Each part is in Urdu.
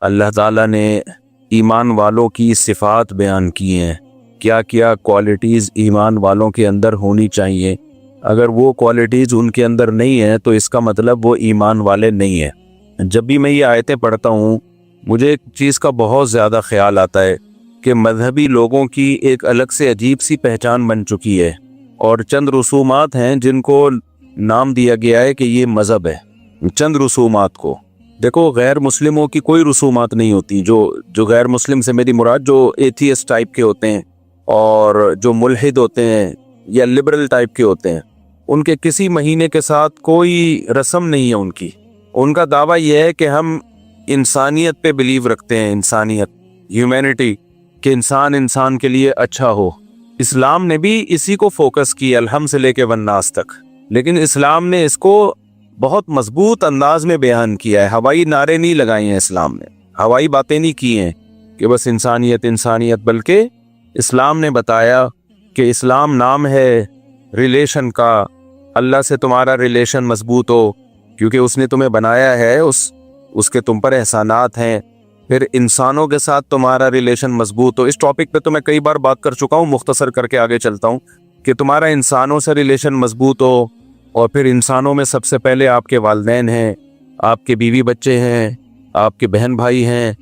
اللہ تعالیٰ نے ایمان والوں کی صفات بیان کی ہیں، کیا کیا کوالٹیز ایمان والوں کے اندر ہونی چاہیے۔ اگر وہ کوالٹیز ان کے اندر نہیں ہیں تو اس کا مطلب وہ ایمان والے نہیں ہیں۔ جب بھی میں یہ آیتیں پڑھتا ہوں مجھے ایک چیز کا بہت زیادہ خیال آتا ہے کہ مذہبی لوگوں کی ایک الگ سے عجیب سی پہچان بن چکی ہے، اور چند رسومات ہیں جن کو نام دیا گیا ہے کہ یہ مذہب ہے۔ چند رسومات کو دیکھو، غیر مسلموں کی کوئی رسومات نہیں ہوتی۔ جو غیر مسلم سے میری مراد جو ایتھیسٹ ٹائپ کے ہوتے ہیں اور جو ملحد ہوتے ہیں یا لبرل ٹائپ کے ہوتے ہیں، ان کے کسی مہینے کے ساتھ کوئی رسم نہیں ہے۔ ان کا دعویٰ یہ ہے کہ ہم انسانیت پہ بلیو رکھتے ہیں، انسانیت، ہیومینٹی، کہ انسان کے لیے اچھا ہو۔ اسلام نے بھی اسی کو فوکس کیا الحمد سے لے کے والناس تک، لیکن اسلام نے اس کو بہت مضبوط انداز میں بیان کیا ہے۔ ہوائی نعرے نہیں لگائے ہیں اسلام نے، ہوائی باتیں نہیں کی ہیں کہ بس انسانیت انسانیت، بلکہ اسلام نے بتایا کہ اسلام نام ہے ریلیشن کا، اللہ سے تمہارا ریلیشن مضبوط ہو کیونکہ اس نے تمہیں بنایا ہے، اس کے تم پر احسانات ہیں۔ پھر انسانوں کے ساتھ تمہارا ریلیشن مضبوط ہو۔ اس ٹاپک پہ تو میں کئی بار بات کر چکا ہوں، مختصر کر کے آگے چلتا ہوں کہ تمہارا انسانوں سے ریلیشن مضبوط ہو، اور پھر انسانوں میں سب سے پہلے آپ کے والدین ہیں، آپ کے بیوی بچے ہیں، آپ کے بہن بھائی ہیں،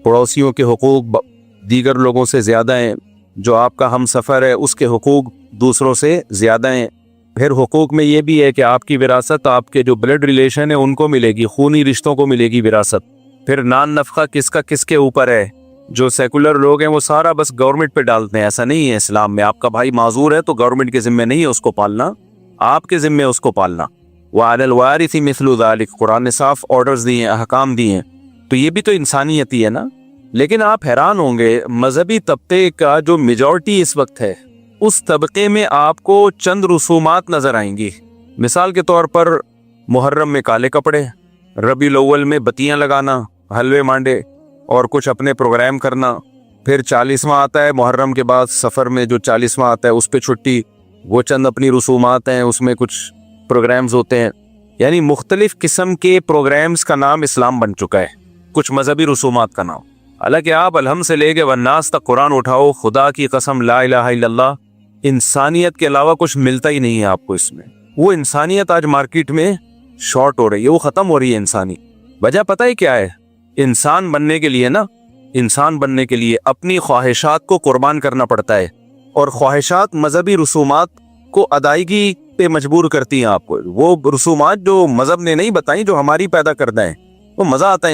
پڑوسیوں کے حقوق دیگر لوگوں سے زیادہ ہیں، جو آپ کا ہم سفر ہے اس کے حقوق دوسروں سے زیادہ ہیں۔ پھر حقوق میں یہ بھی ہے کہ آپ کی وراثت آپ کے جو بلڈ ریلیشن ہے ان کو ملے گی، خونی رشتوں کو ملے گی وراثت۔ پھر نان نفقہ کس کا کس کے اوپر ہے۔ جو سیکولر لوگ ہیں وہ سارا بس گورنمنٹ پہ ڈالتے ہیں، ایسا نہیں ہے اسلام میں۔ آپ کا بھائی معذور ہے تو گورنمنٹ کے ذمہ نہیں ہے اس کو پالنا، آپ کے ذمہ اس کو پالنا۔ وَعَلَى الْوَارِثِ مِثْلُ ذَلِكَ، قرآن نے صاف آرڈرز دیے ہیں، احکام دیے ہیں، تو یہ بھی تو انسانیت ہی ہے نا۔ لیکن آپ حیران ہوں گے، مذہبی طبقے کا جو میجورٹی اس وقت ہے، اس طبقے میں آپ کو چند رسومات نظر آئیں گی۔ مثال کے طور پر محرم میں کالے کپڑے، ربیع الاول میں بتیاں لگانا، حلوے مانڈے اور کچھ اپنے پروگرام کرنا۔ پھر 40واں آتا ہے محرم کے بعد، سفر میں جو 40واں آتا ہے اس پہ چھٹی، وہ چند اپنی رسومات ہیں، اس میں کچھ پروگرامز ہوتے ہیں۔ یعنی مختلف قسم کے پروگرامز کا نام اسلام بن چکا ہے، کچھ مذہبی رسومات کا نام۔ حالانکہ آپ الحمد سے لے کے والناس تک قرآن اٹھاؤ، خدا کی قسم لا الہ الا اللہ، انسانیت کے علاوہ کچھ ملتا ہی نہیں ہے آپ کو اس میں۔ وہ انسانیت آج مارکیٹ میں شارٹ ہو رہی ہے، وہ ختم ہو رہی ہے انسانی۔ وجہ پتہ ہی کیا ہے؟ انسان بننے کے لیے نا، انسان بننے کے لیے اپنی خواہشات کو قربان کرنا پڑتا ہے، اور خواہشات مذہبی رسومات کو ادائیگی پہ مجبور کرتی ہیں آپ کو۔ وہ رسومات جو مذہب نے نہیں بتائیں، جو ہماری پیدا کردہ ہیں، وہ مزہ آتا ہے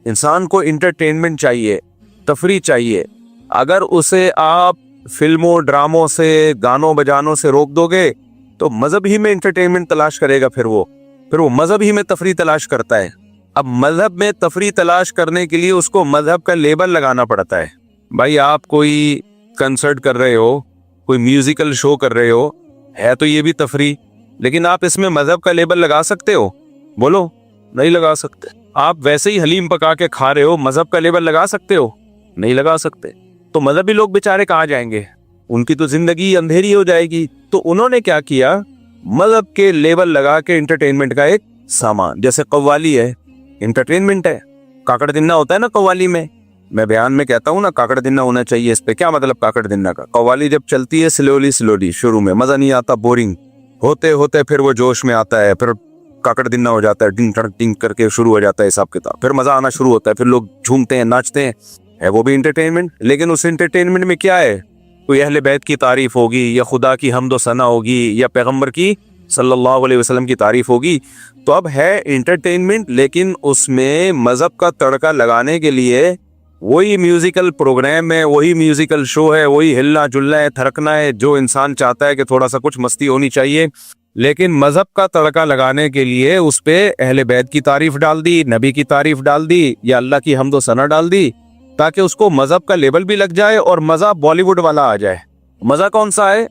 انسان کو انٹرٹینمنٹ چاہیے، تفریح چاہیے۔ اگر اسے آپ فلموں ڈراموں سے، گانوں بجانوں سے روک دو گے تو مذہب ہی میں انٹرٹینمنٹ تلاش کرے گا، پھر وہ مذہب ہی میں تفریح تلاش کرتا ہے۔ اب مذہب میں تفریح تلاش کرنے کے لیے اس کو مذہب کا لیبل لگانا پڑتا ہے۔ بھائی آپ کوئی کنسرٹ کر رہے ہو، کوئی میوزیکل شو کر رہے ہو، ہے تو یہ بھی تفریح، لیکن آپ اس میں مذہب کا لیبل لگا سکتے ہو؟ بولو، نہیں لگا سکتے۔ آپ ویسے ہی حلیم پکا کے کھا رہے ہو، مذہب کا لیبل لگا سکتے ہو؟ نہیں لگا سکتے۔ تو مذہبی لوگ بیچارے کہاں جائیں گے؟ ان کی تو زندگی اندھیری ہو جائے گی۔ تو انہوں نے کیا کیا؟ مذہب کے لیبل لگا کے انٹرٹینمنٹ کا ایک سامان، جیسے قوالی ہے، انٹرٹینمنٹ ہے۔ کاکڑ دنہ ہوتا ہے نا قوالی میں بیان میں کہتا ہوں نا، کاکڑ دنہ ہونا چاہیے۔ اس پہ کیا مطلب کاکڑ دنہ کا؟ قوالی جب چلتی ہے سلولی، شروع میں مزہ نہیں آتا، بورنگ ہوتے ہوتے پھر وہ جوش میں آتا ہے، پھر کاکڑ دنہ ہو جاتا ہے، ڈنگ ٹڑک ڈنگ کر کے شروع ہو جاتا ہے حساب کتاب، پھر مزہ آنا شروع ہوتا ہے، پھر لوگ جھومتے ہیں، ناچتے ہیں، ہے وہ بھی انٹرٹینمنٹ۔ لیکن اس انٹرٹینمنٹ میں کیا ہے؟ کوئی اہل بیت کی تعریف ہوگی، یا خدا کی حمد و ثنا ہوگی، یا پیغمبر کی صلی اللہ علیہ وسلم کی تعریف ہوگی۔ تو اب ہے انٹرٹینمنٹ، لیکن اس میں مذہب کا تڑکا لگانے کے لیے وہی میوزیکل پروگرام ہے، وہی میوزیکل شو ہے، وہی ہلنا جلنا ہے، تھرکنا ہے، جو انسان چاہتا ہے کہ تھوڑا سا کچھ مستی ہونی چاہیے۔ لیکن مذہب کا تڑکا لگانے کے لیے اس پہ اہل بیت کی تعریف ڈال دی، نبی کی تعریف ڈال دی، یا اللہ کی حمد و ثنا ڈال دی، تاکہ اس کو مذہب کا لیبل بھی لگ جائے اور مزہ بالی ووڈ والا آ جائے۔ مزہ کون سا ہے؟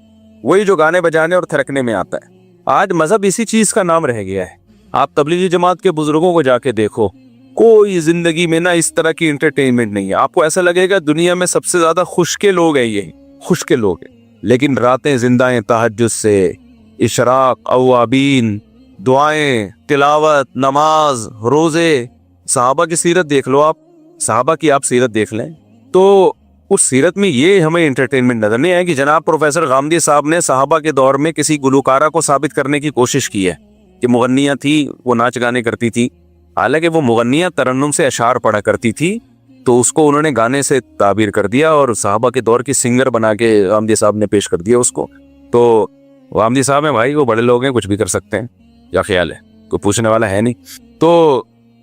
وہی جو گانے بجانے اور تھرکنے میں آتا ہے۔ آج مذہب اسی چیز کا نام رہ گیا ہے۔ آپ تبلیغی جماعت کے بزرگوں کو جا کے دیکھو، کوئی زندگی میں نہ اس طرح کی انٹرٹینمنٹ نہیں ہے۔ آپ کو ایسا لگے گا دنیا میں سب سے زیادہ خوش کے لوگ ہیں، یہ خوش کے لوگ ہیں، لیکن راتیں زندہ ہیں تہجد سے، اشراق، اوابین، دعائیں، تلاوت، نماز، روزے۔ صحابہ کی سیرت دیکھ لو آپ، صحابہ کی آپ سیرت دیکھ لیں تو اس سیرت میں یہ ہمیں انٹرٹینمنٹ نظر نہیں آئے کہ جناب پروفیسر غامدی صاحب نے صحابہ کے دور میں کسی گلوکارہ کو ثابت کرنے کی کوشش کی ہے کہ مغنیاں تھی، وہ ناچ گانے کرتی تھی، حالانکہ وہ مغنیاں ترنم سے اشعار پڑھا کرتی تھی، تو اس کو انہوں نے گانے سے تعبیر کر دیا اور صحابہ کے دور کی سنگر بنا کے غامدی صاحب نے پیش کر دیا اس کو۔ تو غامدی صاحب ہیں بھائی، وہ بڑے لوگ ہیں، کچھ بھی کر سکتے ہیں، کیا خیال ہے؟ کوئی پوچھنے والا ہے نہیں۔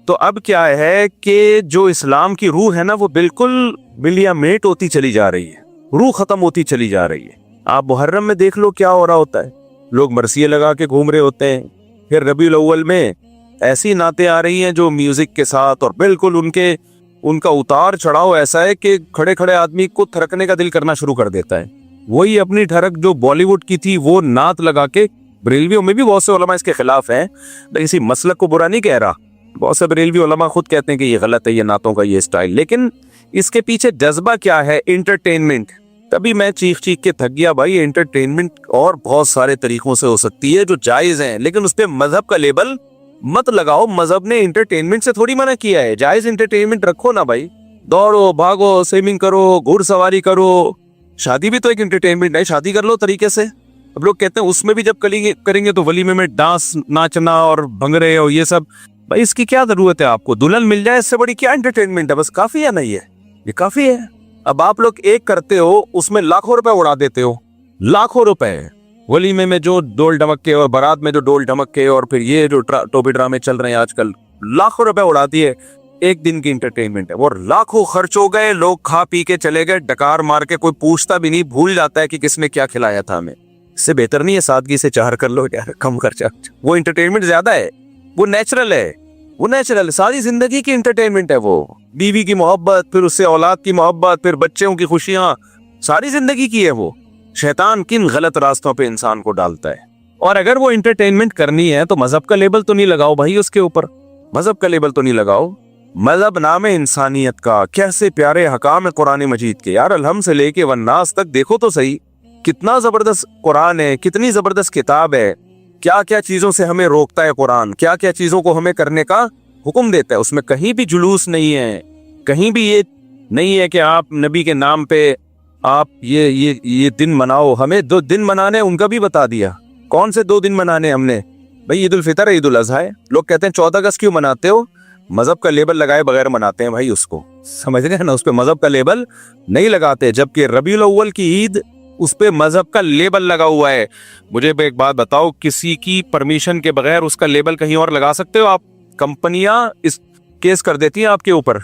تو اب کیا ہے کہ جو اسلام کی روح ہے نا وہ بالکل ملیا میٹ ہوتی چلی جا رہی ہے، روح ختم ہوتی چلی جا رہی ہے۔ آپ محرم میں دیکھ لو کیا ہو رہا ہوتا ہے، لوگ مرثیے لگا کے گھوم رہے ہوتے ہیں، پھر ربیع الاول میں ایسی نعتیں آ رہی ہیں جو میوزک کے ساتھ، اور بالکل ان کا اتار چڑھاؤ ایسا ہے کہ کھڑے کھڑے آدمی کو تھرکنے کا دل کرنا شروع کر دیتا ہے۔ وہی اپنی ٹھڑک جو بالی ووڈ کی تھی وہ نعت لگا کے، بریلویوں میں بھی بہت سے علماء اس کے خلاف ہیں، کسی مسلک کو برا نہیں کہہ رہا، بہت سے بریلوی علماء خود کہتے ہیں کہ یہ غلط ہے، یہ نعتوں کا یہ اسٹائل، لیکن اس کے پیچھے جذبہ کیا ہے؟ انٹرٹینمنٹ۔ تبھی میں چیخ کے تھک گیا بھائی، انٹرٹینمنٹ اور بہت سارے طریقوں سے ہو سکتی ہے جو جائز ہیں، لیکن اس پہ مذہب کا لیبل مت لگاؤ۔ مذہب نے انٹرٹینمنٹ سے تھوڑی منع کیا ہے، جائز انٹرٹینمنٹ رکھو نا بھائی، دوڑو بھاگو، سوئمنگ کرو، گھوڑ سواری کرو، شادی بھی تو ایک انٹرٹینمنٹ ہے، شادی کر لو طریقے سے۔ اب لوگ کہتے ہیں اس میں بھی جب کریں گے تو ولیمے میں ڈانس، ناچنا اور بھنگڑے اور یہ سب، بھائی اس کی کیا ضرورت ہے؟ آپ کو دلہن مل جائے، اس سے بڑی کیا انٹرٹینمنٹ ہے؟ بس کافی ہے نا، یہ کافی ہے۔ اب آپ لوگ ایک کرتے ہو، اس میں لاکھوں روپے اڑا دیتے ہو، لاکھوں روپے ولیمے میں جو ڈول ڈھمک کے اور بارات میں جو ڈول ڈھمک کے، اور پھر یہ جو ٹوپی ڈرامے چل رہے ہیں آج کل، لاکھوں روپے اڑا دیے، ایک دن کی انٹرٹینمنٹ ہے، وہ لاکھوں خرچ ہو گئے، لوگ کھا پی کے چلے گئے، ڈکار مار کے، کوئی پوچھتا بھی نہیں، بھول جاتا ہے کہ کس نے کیا کھلایا تھا ہمیں۔ اس سے بہتر نہیں ہے سادگی سے چہر کر لو یار، کم خرچہ۔ وہ انٹرٹینمنٹ زیادہ ہے، وہ نیچرل ہے، وہ نیچرل ساری زندگی کی انٹرٹینمنٹ ہے، وہ بیوی کی محبت، پھر اس سے اولاد کی محبت، پھر بچوں کی خوشیاں، ساری زندگی کی ہے وہ۔ شیطان کن غلط راستوں پہ انسان کو ڈالتا ہے، اور اگر وہ انٹرٹینمنٹ کرنی ہے تو مذہب کا لیبل تو نہیں لگاؤ بھائی اس کے اوپر، مذہب کا لیبل تو نہیں لگاؤ۔ مذہب نام ہے انسانیت کا، کیسے پیارے حکام ہے قرآن مجید کے یار، الحم سے لے کے والناس تک دیکھو تو صحیح، کتنا زبردست قرآن ہے، کتنی زبردست کتاب ہے، کیا کیا چیزوں سے ہمیں روکتا ہے قرآن، کیا کیا چیزوں کو ہمیں کرنے کا حکم دیتا ہے۔ اس میں کہیں بھی جلوس نہیں ہے، کہیں بھی یہ نہیں ہے کہ آپ نبی کے نام پہ آپ یہ دن مناؤ۔ ہمیں 2 دن منانے ان کا بھی بتا دیا، کون سے 2 دن منانے ہم نے؟ بھائی عید الفطر ہے، عید الاضحیٰ ہے، لوگ کہتے ہیں 14 اگست کیوں مناتے ہو؟ مذہب کا لیبل لگائے بغیر مناتے ہیں بھائی، اس کو سمجھ رہے ہیں نا، اس پہ مذہب کا لیبل نہیں لگاتے، جبکہ ربیع الاول کی عید اس پہ مذہب کا لیبل لگا ہوا ہے۔ مجھے ایک بات بتاؤ، کسی کی پرمیشن کے بغیر اس کا لیبل کہیں اور لگا سکتے ہو آپ؟ کمپنیاں اس کیس کر دیتی ہیں آپ کے اوپر۔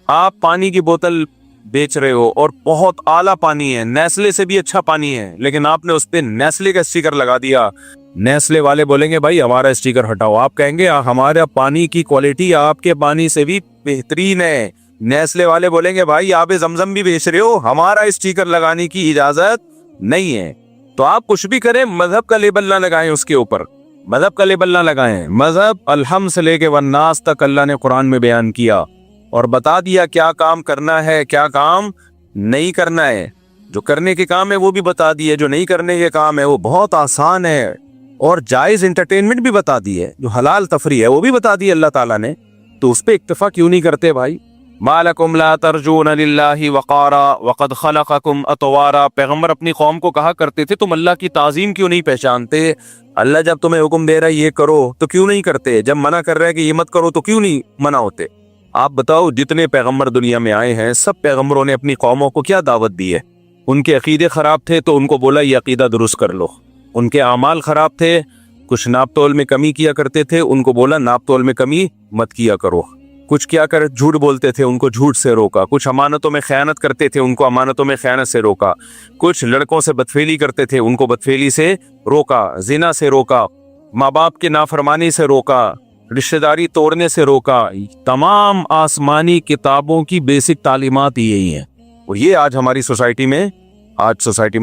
آپ پانی کی بوتل بیچ رہے ہو اور بہت اعلیٰ پانی ہے، نیسلے سے بھی اچھا پانی ہے، لیکن آپ نے اس پہ نیسلے کا اسٹیکر لگا دیا۔ نیسلے والے بولیں گے بھائی ہمارا اسٹیکر ہٹاؤ، آپ کہیں گے ہمارا پانی کی کوالٹی آپ کے پانی سے بھی بہترین ہے۔ نیسلے والے بولیں گے بھائی آب زمزم بھی بیچ رہے ہو، ہمارا اسٹیکر لگانے کی اجازت نہیں ہے۔ تو آپ کچھ بھی کریں، مذہب کا لیبل نہ لگائیں اس کے اوپر، مذہب کا لیبل نہ لگائیں۔ مذہب الحم سے لے کے والناس تک اللہ نے قرآن میں بیان کیا اور بتا دیا کیا کام کرنا ہے، کیا کام نہیں کرنا ہے۔ جو کرنے کے کام ہے وہ بھی بتا دیے، جو نہیں کرنے کے کام ہے وہ بہت آسان ہے، اور جائز انٹرٹینمنٹ بھی بتا دی ہے، جو حلال تفریح ہے وہ بھی بتا دی اللہ تعالیٰ نے۔ تو اس پہ اکتفا کیوں نہیں کرتے بھائی؟ ما لکم لا ترجون للہ وقارا وقد خلقکم اطوارا، پیغمبر اپنی قوم کو کہا کرتے تھے تم اللہ کی تعظیم کیوں نہیں پہچانتے؟ اللہ جب تمہیں حکم دے رہا ہے یہ کرو تو کیوں نہیں کرتے؟ جب منع کر رہا ہے کہ یہ مت کرو تو کیوں نہیں منع ہوتے؟ آپ بتاؤ، جتنے پیغمبر دنیا میں آئے ہیں سب پیغمبروں نے اپنی قوموں کو کیا دعوت دی ہے؟ ان کے عقیدے خراب تھے تو ان کو بولا یہ عقیدہ درست کر لو، ان کے اعمال خراب تھے، کچھ ناپ تول میں کمی کیا کرتے تھے، ان کو بولا ناپ تول میں کمی مت کیا کرو، کچھ کیا کر جھوٹ بولتے تھے ان کو جھوٹ سے روکا، کچھ امانتوں میں خیانت کرتے تھے ان کو امانتوں میں خیانت سے روکا، کچھ لڑکوں سے بدفعلی کرتے تھے ان کو بدفعلی سے روکا، زنا سے روکا، ماں باپ کی نافرمانی سے روکا، رشتہ داری توڑنے سے روکا۔ تمام آسمانی کتابوں کی بیسک تعلیمات یہی ہیں، اور یہ آج ہماری سوسائٹی میں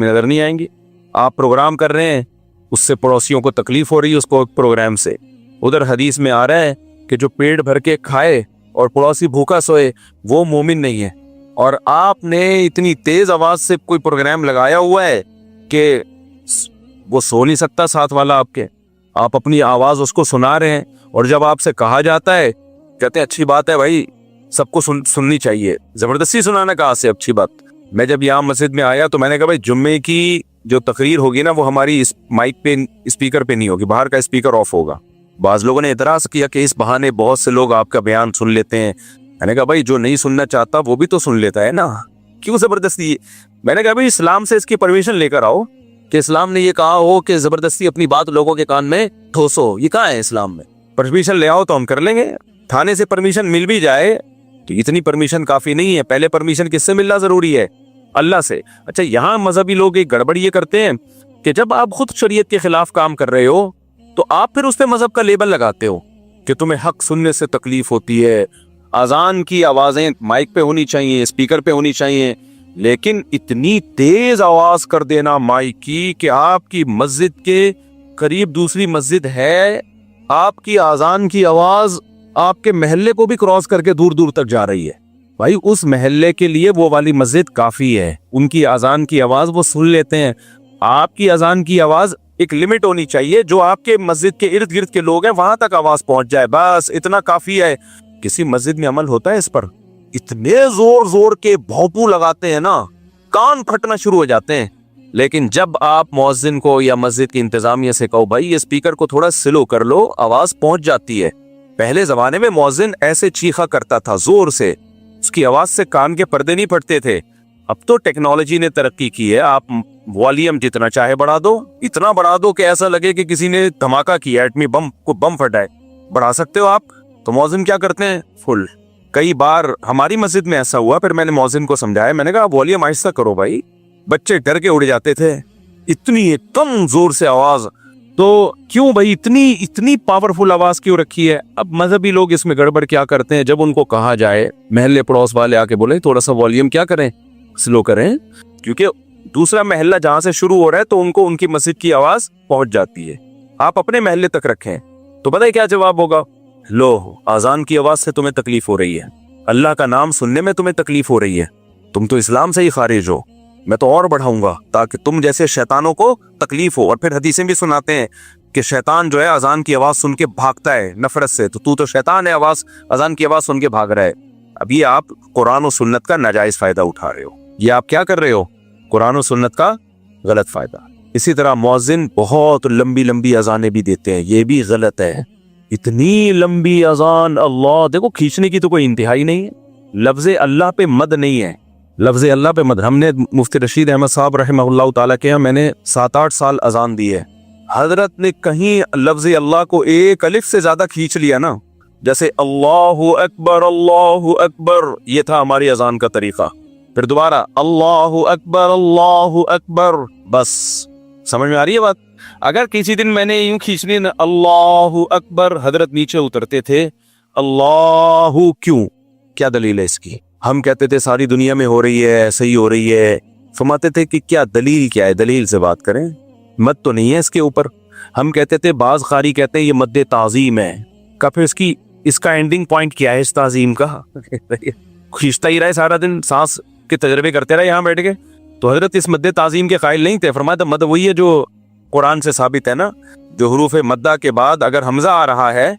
نظر نہیں آئیں گی۔ آپ پروگرام کر رہے ہیں، اس سے پڑوسیوں کو تکلیف ہو رہی ہے اس کو پروگرام سے، ادھر حدیث میں آ رہا ہے کہ جو پیٹ بھر کے کھائے اور پڑوسی بھوکا سوئے وہ مومن نہیں ہے، اور آپ نے اتنی تیز آواز سے کوئی پروگرام لگایا ہوا ہے کہ وہ سو نہیں سکتا ساتھ والا آپ کے، آپ اپنی آواز اس کو سنا رہے ہیں، اور جب آپ سے کہا جاتا ہے کہتے ہیں اچھی بات ہے بھائی سب کو سننی چاہیے. زبردستی سنانا کہاں سے اچھی بات. میں جب یہاں مسجد میں آیا تو میں نے کہا بھائی جمعے کی جو تقریر ہوگی نا وہ ہماری اس مائک پہ اسپیکر پہ نہیں ہوگی, باہر کا اسپیکر آف ہوگا. بعض لوگوں نے اعتراض کیا کہ اس بہانے بہت سے لوگ آپ کا بیان سن لیتے ہیں. میں نے کہا بھائی جو نہیں سننا چاہتا وہ بھی تو سن لیتا ہے نا, کیوں زبردستی. میں نے کہا بھائی اسلام سے اس کی پرمیشن لے کر آؤ کہ اسلام نے یہ کہا ہو کہ زبردستی اپنی بات لوگوں کے کان میں ٹھوسو, یہ کہاں ہے اسلام میں. پرمیشن لے آؤ تو ہم کر لیں گے. تھانے سے پرمیشن مل بھی جائے تو اتنی پرمیشن کافی نہیں ہے, پہلے پرمیشن کس سے ملنا ضروری ہے؟ اللہ سے. اچھا یہاں مذہبی لوگ ایک گڑبڑ یہ کرتے ہیں کہ جب آپ خود شریعت کے خلاف کام کر رہے ہو تو آپ پھر اس پہ مذہب کا لیبل لگاتے ہو کہ تمہیں حق سننے سے تکلیف ہوتی ہے, اذان کی آوازیں مائک پہ ہونی چاہیے, اسپیکر پہ ہونی چاہیے, لیکن اتنی تیز آواز کر دینا مائک کی کہ آپ کی مسجد کے قریب دوسری مسجد ہے, آپ کی اذان کی آواز آپ کے محلے کو بھی کراس کر کے دور دور تک جا رہی ہے. بھائی اس محلے کے لیے وہ والی مسجد کافی ہے, ان کی اذان کی آواز وہ سن لیتے ہیں. آپ کی اذان کی آواز ایک لمٹ ہونی چاہیے, جو آپ کے مسجد کے ارد گرد کے لوگ ہیں وہاں تک آواز پہنچ جائے, بس اتنا کافی ہے. کسی مسجد میں عمل ہوتا ہے اس پر؟ اتنے زور زور کے بھونپو لگاتے ہیں نا, کان پھٹنا شروع ہو جاتے ہیں. لیکن جب آپ مؤذن کو یا مسجد کی انتظامیہ سے کہو بھائی یہ اسپیکر کو تھوڑا سلو کر لو, آواز پہنچ جاتی ہے. پہلے زمانے میں مؤذن ایسے چیخا کرتا تھا زور سے, اس کی آواز سے کان کے پردے نہیں پھٹتے تھے. اب تو ٹیکنالوجی نے ترقی کی ہے, آپ والیوم جتنا چاہے بڑھا دو, اتنا بڑھا دو کہ ایسا لگے کہ کسی نے دھماکہ کیا, ایٹمی بم کو بم پھٹائے, بڑھا سکتے ہو آپ. تو مؤذن کیا کرتے ہیں فل. کئی بار ہماری مسجد میں ایسا ہوا, پھر میں نے مؤذن کو سمجھایا, میں نے کہا والیوم آہستہ کرو بھائی, بچے ڈر کے اڑ جاتے تھے, اتنی کم زور سے آواز. تو کیوں بھائی اتنی پاورفل آواز کیوں رکھی ہے؟ اب مذہبی لوگ اس میں گڑبڑ کیا کرتے ہیں, جب ان کو کہا جائے, محلے پڑوس والے آ کے بولے تھوڑا سا والیوم کیا کریں, سلو کریں, کیونکہ دوسرا محلہ جہاں سے شروع ہو رہا ہے تو ان کو ان کی مسجد کی آواز پہنچ جاتی ہے. آپ اپنے محلے تک رکھیں. تو پتہ ہے کیا جواب ہوگا؟ لو اذان کی آواز سے تمہیں تکلیف ہو رہی ہے, اللہ کا نام سننے میں تمہیں تکلیف ہو رہی ہے, تم تو اسلام سے ہی خارج ہو, میں تو اور بڑھاؤں گا تاکہ تم جیسے شیطانوں کو تکلیف ہو. اور پھر حدیثیں بھی سناتے ہیں کہ شیطان جو ہے اذان کی آواز سن کے بھاگتا ہے نفرت سے, تو شیطان ہے اذان کی آواز سن کے بھاگ رہا ہے. اب یہ آپ قرآن و سنت کا ناجائز فائدہ اٹھا رہے ہو, یہ آپ کیا کر رہے ہو؟ قرآن و سنت کا غلط فائدہ. اسی طرح مؤذن بہت لمبی لمبی اذانیں بھی دیتے ہیں, یہ بھی غلط ہے. اتنی لمبی اذان, اللہ دیکھو کھینچنے کی تو کوئی انتہائی نہیں ہے. لفظ اللہ پہ مد نہیں ہے, لفظ اللہ پہ مد. ہم نے مفتی رشید احمد صاحب رحمہ اللہ تعالیٰ کے, میں نے 7-8 سال اذان دی ہے, حضرت نے کہیں لفظ اللہ کو ایک الف سے زیادہ کھینچ لیا نا, جیسے اللہ اکبر, یہ تھا ہماری اذان کا طریقہ. پھر دوبارہ اللہ اکبر, بس. سمجھ میں آ رہی ہے بات؟ اگر کسی دن میں نے یوں کھینچنی نا اللہ اکبر, حضرت نیچے اترتے تھے. اللہ کیوں, کیا دلیل ہے اس کی؟ ہم کہتے تھے ساری دنیا میں ہو رہی ہے, صحیح ہو رہی ہے. فرماتے تھے کہ کیا دلیل کیا ہے, دلیل سے بات کریں, مد تو نہیں ہے اس کے اوپر. ہم کہتے تھے, بعض قاری کہتے ہیں یہ مد تعظیم ہے. کا پھر اس کا اینڈنگ پوائنٹ کیا ہے اس تعظیم کا؟ کھینچتا ہی رہے سارا دن, سانس کے تجربے کرتے رہے یہاں بیٹھ کے. تو حضرت اس مد تعظیم کے قائل نہیں تھے. فرمایا مد وہی ہے جو قرآن سے ثابت ہے نا, جو حروف مدہ کے بعد اگر حمزہ آ رہا ہے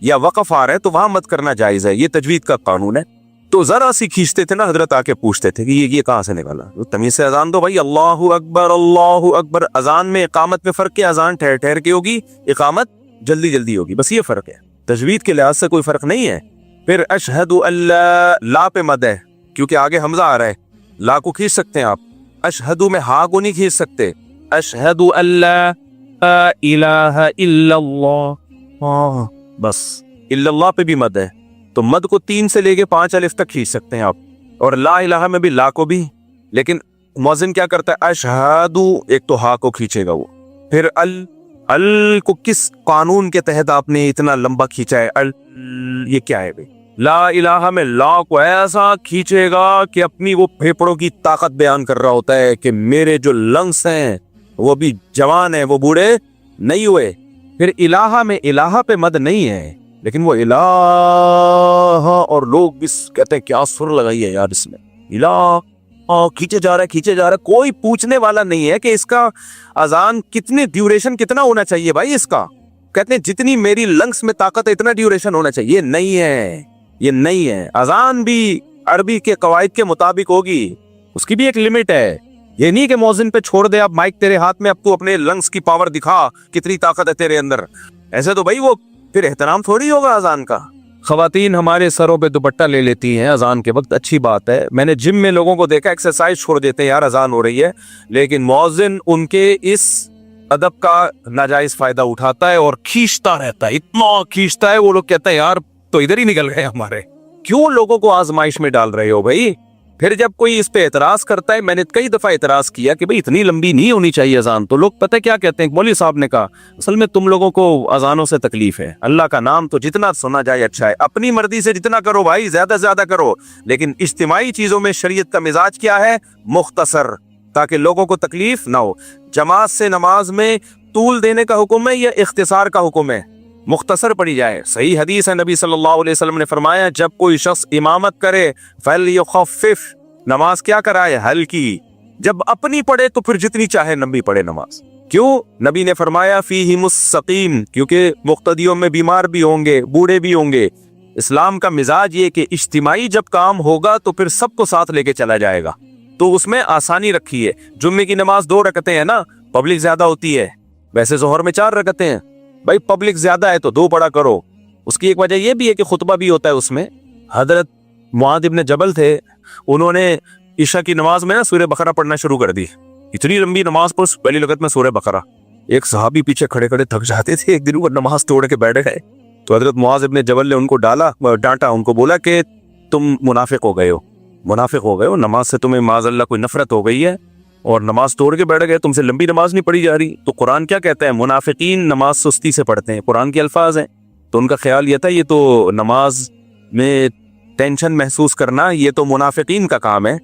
یا وقف آ رہا ہے تو وہاں مد کرنا جائز ہے, یہ تجوید کا قانون ہے. تو ذرا سی کھینچتے تھے نا, حضرت آ کے پوچھتے تھے کہ یہ کہاں سے نکالا, تمیز سے اذان دو بھائی. اللہ اکبر. اذان میں اقامت میں فرق ہے, اذان ٹھہر ٹھہر کے ہوگی, اقامت جلدی جلدی ہوگی, بس یہ فرق ہے. تجوید کے لحاظ سے کوئی فرق نہیں ہے. پھر اشہد اللہ, لا پہ مد ہے کیونکہ آگے حمزہ آ رہا ہے, لا کو کھینچ سکتے ہیں آپ. اشہد میں ہا کو نہیں کھینچ سکتے. اشہد اللہ الہ الا اللہ, بس. الا اللہ پہ بھی مد ہے, تو مد کو 3 سے لے کے 5 الف تک کھینچ سکتے ہیں آپ. اور لا الہ میں بھی لا کو بھی. لیکن مؤذن کیا کرتا ہے, اشہد, ایک تو ہا کو کھینچے گا وہ. پھر ال کو کس قانون کے تحت آپ نے اتنا لمبا کھینچا ہے؟ یہ کیا ہے بھائی؟ لا الہ میں لا کو ایسا کھینچے گا کہ اپنی وہ پھیپڑوں کی طاقت بیان کر رہا ہوتا ہے کہ میرے جو لنگس ہیں وہ بھی جوان ہیں, وہ بوڑھے نہیں ہوئے. پھر الہ میں الہ پہ مد نہیں ہے, لیکن وہ الہ, اور لوگ بھی کہتے ہیں کیا سر لگائی ہے یار اس میں, الہ کھینچے جا رہا ہے. کوئی پوچھنے والا نہیں ہے کہ اس کا اذان کتنے ڈیوریشن کتنا ہونا چاہیے بھائی اس کا. کہتے ہیں جتنی میری لنگس میں طاقت ہے اتنا ڈیوریشن ہونا چاہیے, نہیں ہے. یہ نہیں ہے. اذان بھی عربی کے قواعد کے مطابق ہوگی, اس کی بھی ایک لمٹ ہے. یہ نہیں کہ مؤذن پہ چھوڑ دے اب مائک تیرے ہاتھ میں, اب تو اپنے لنگس کی پاور دکھا, کتنی طاقت ہے تیرے اندر. ایسے تو بھائی وہ پھر احترام تھوڑی ہوگا اذان کا. خواتین ہمارے سروں پہ دوپٹہ لے لیتی ہیں اذان کے وقت, اچھی بات ہے. میں نے جم میں لوگوں کو دیکھا ایکسرسائز چھوڑ دیتے ہیں, یار اذان ہو رہی ہے, لیکن مؤذن ان کے اس ادب کا ناجائز فائدہ اٹھاتا ہے اور کھینچتا رہتا ہے, اتنا کھینچتا ہے. وہ لوگ کہتے ہیں یار تو ادھر ہی نکل گئے ہمارے. کیوں لوگوں کو آزمائش میں ڈال رہے ہو بھائی؟ پھر جب کوئی اس پہ اعتراض کرتا ہے, میں نے کئی دفعہ اعتراض کیا کہ بھئی اتنی لمبی نہیں ہونی چاہیے اذان, تو لوگ پتہ کیا کہتے ہیں, مولوی صاحب نے کہا اصل میں تم لوگوں کو اذانوں سے تکلیف ہے, اللہ کا نام تو جتنا سنا جائے اچھا ہے, اپنی مرضی سے جتنا کرو بھائی, زیادہ سے زیادہ کرو, لیکن اجتماعی چیزوں میں شریعت کا مزاج کیا ہے؟ مختصر, تاکہ لوگوں کو تکلیف نہ ہو. جماعت سے نماز میں طول دینے کا حکم ہے یا اختصار کا حکم ہے؟ مختصر پڑھی جائے. صحیح حدیث ہے, نبی صلی اللہ علیہ وسلم نے فرمایا جب کوئی شخص امامت کرے فَلْيُخَفِّفْ, نماز کیا کرائے؟ ہلکی. جب اپنی پڑھے تو پھر جتنی چاہے لمبی پڑھے نماز. کیوں؟ نبی نے فرمایا فیہم السقیم, کیونکہ مقتدیوں میں بیمار بھی ہوں گے, بوڑھے بھی ہوں گے. اسلام کا مزاج یہ کہ اجتماعی جب کام ہوگا تو پھر سب کو ساتھ لے کے چلا جائے گا, تو اس میں آسانی رکھی ہے. جمعے کی نماز 2 رکعتیں ہیں نا, پبلک زیادہ ہوتی ہے, ویسے ظہر میں 4 رکعتیں ہیں, بھائی پبلک زیادہ ہے تو 2 پڑھا کرو. اس کی ایک وجہ یہ بھی ہے کہ خطبہ بھی ہوتا ہے اس میں. حضرت معاذ ابن جبل تھے, انہوں نے عشاء کی نماز میں نا سورہ بقرہ پڑھنا شروع کر دی. اتنی لمبی نماز پر پہلی رکعت میں سورہ بقرہ. ایک صحابی پیچھے کھڑے کھڑے تھک جاتے تھے, ایک دن وہ نماز توڑ کے بیٹھ گئے. تو حضرت معاذ ابن جبل نے ان کو ڈانٹا, ان کو بولا کہ تم منافق ہو گئے ہو, نماز سے تمہیں معاذ اللہ کوئی نفرت ہو گئی ہے اور نماز توڑ کے بیٹھ گئے, تم سے لمبی نماز نہیں پڑھی جا رہی. تو قرآن کیا کہتا ہے؟ منافقین نماز سستی سے پڑھتے ہیں, قرآن کے الفاظ ہیں. تو ان کا خیال یہ تھا یہ تو نماز میں ٹینشن محسوس کرنا یہ تو منافقین کا کام ہے.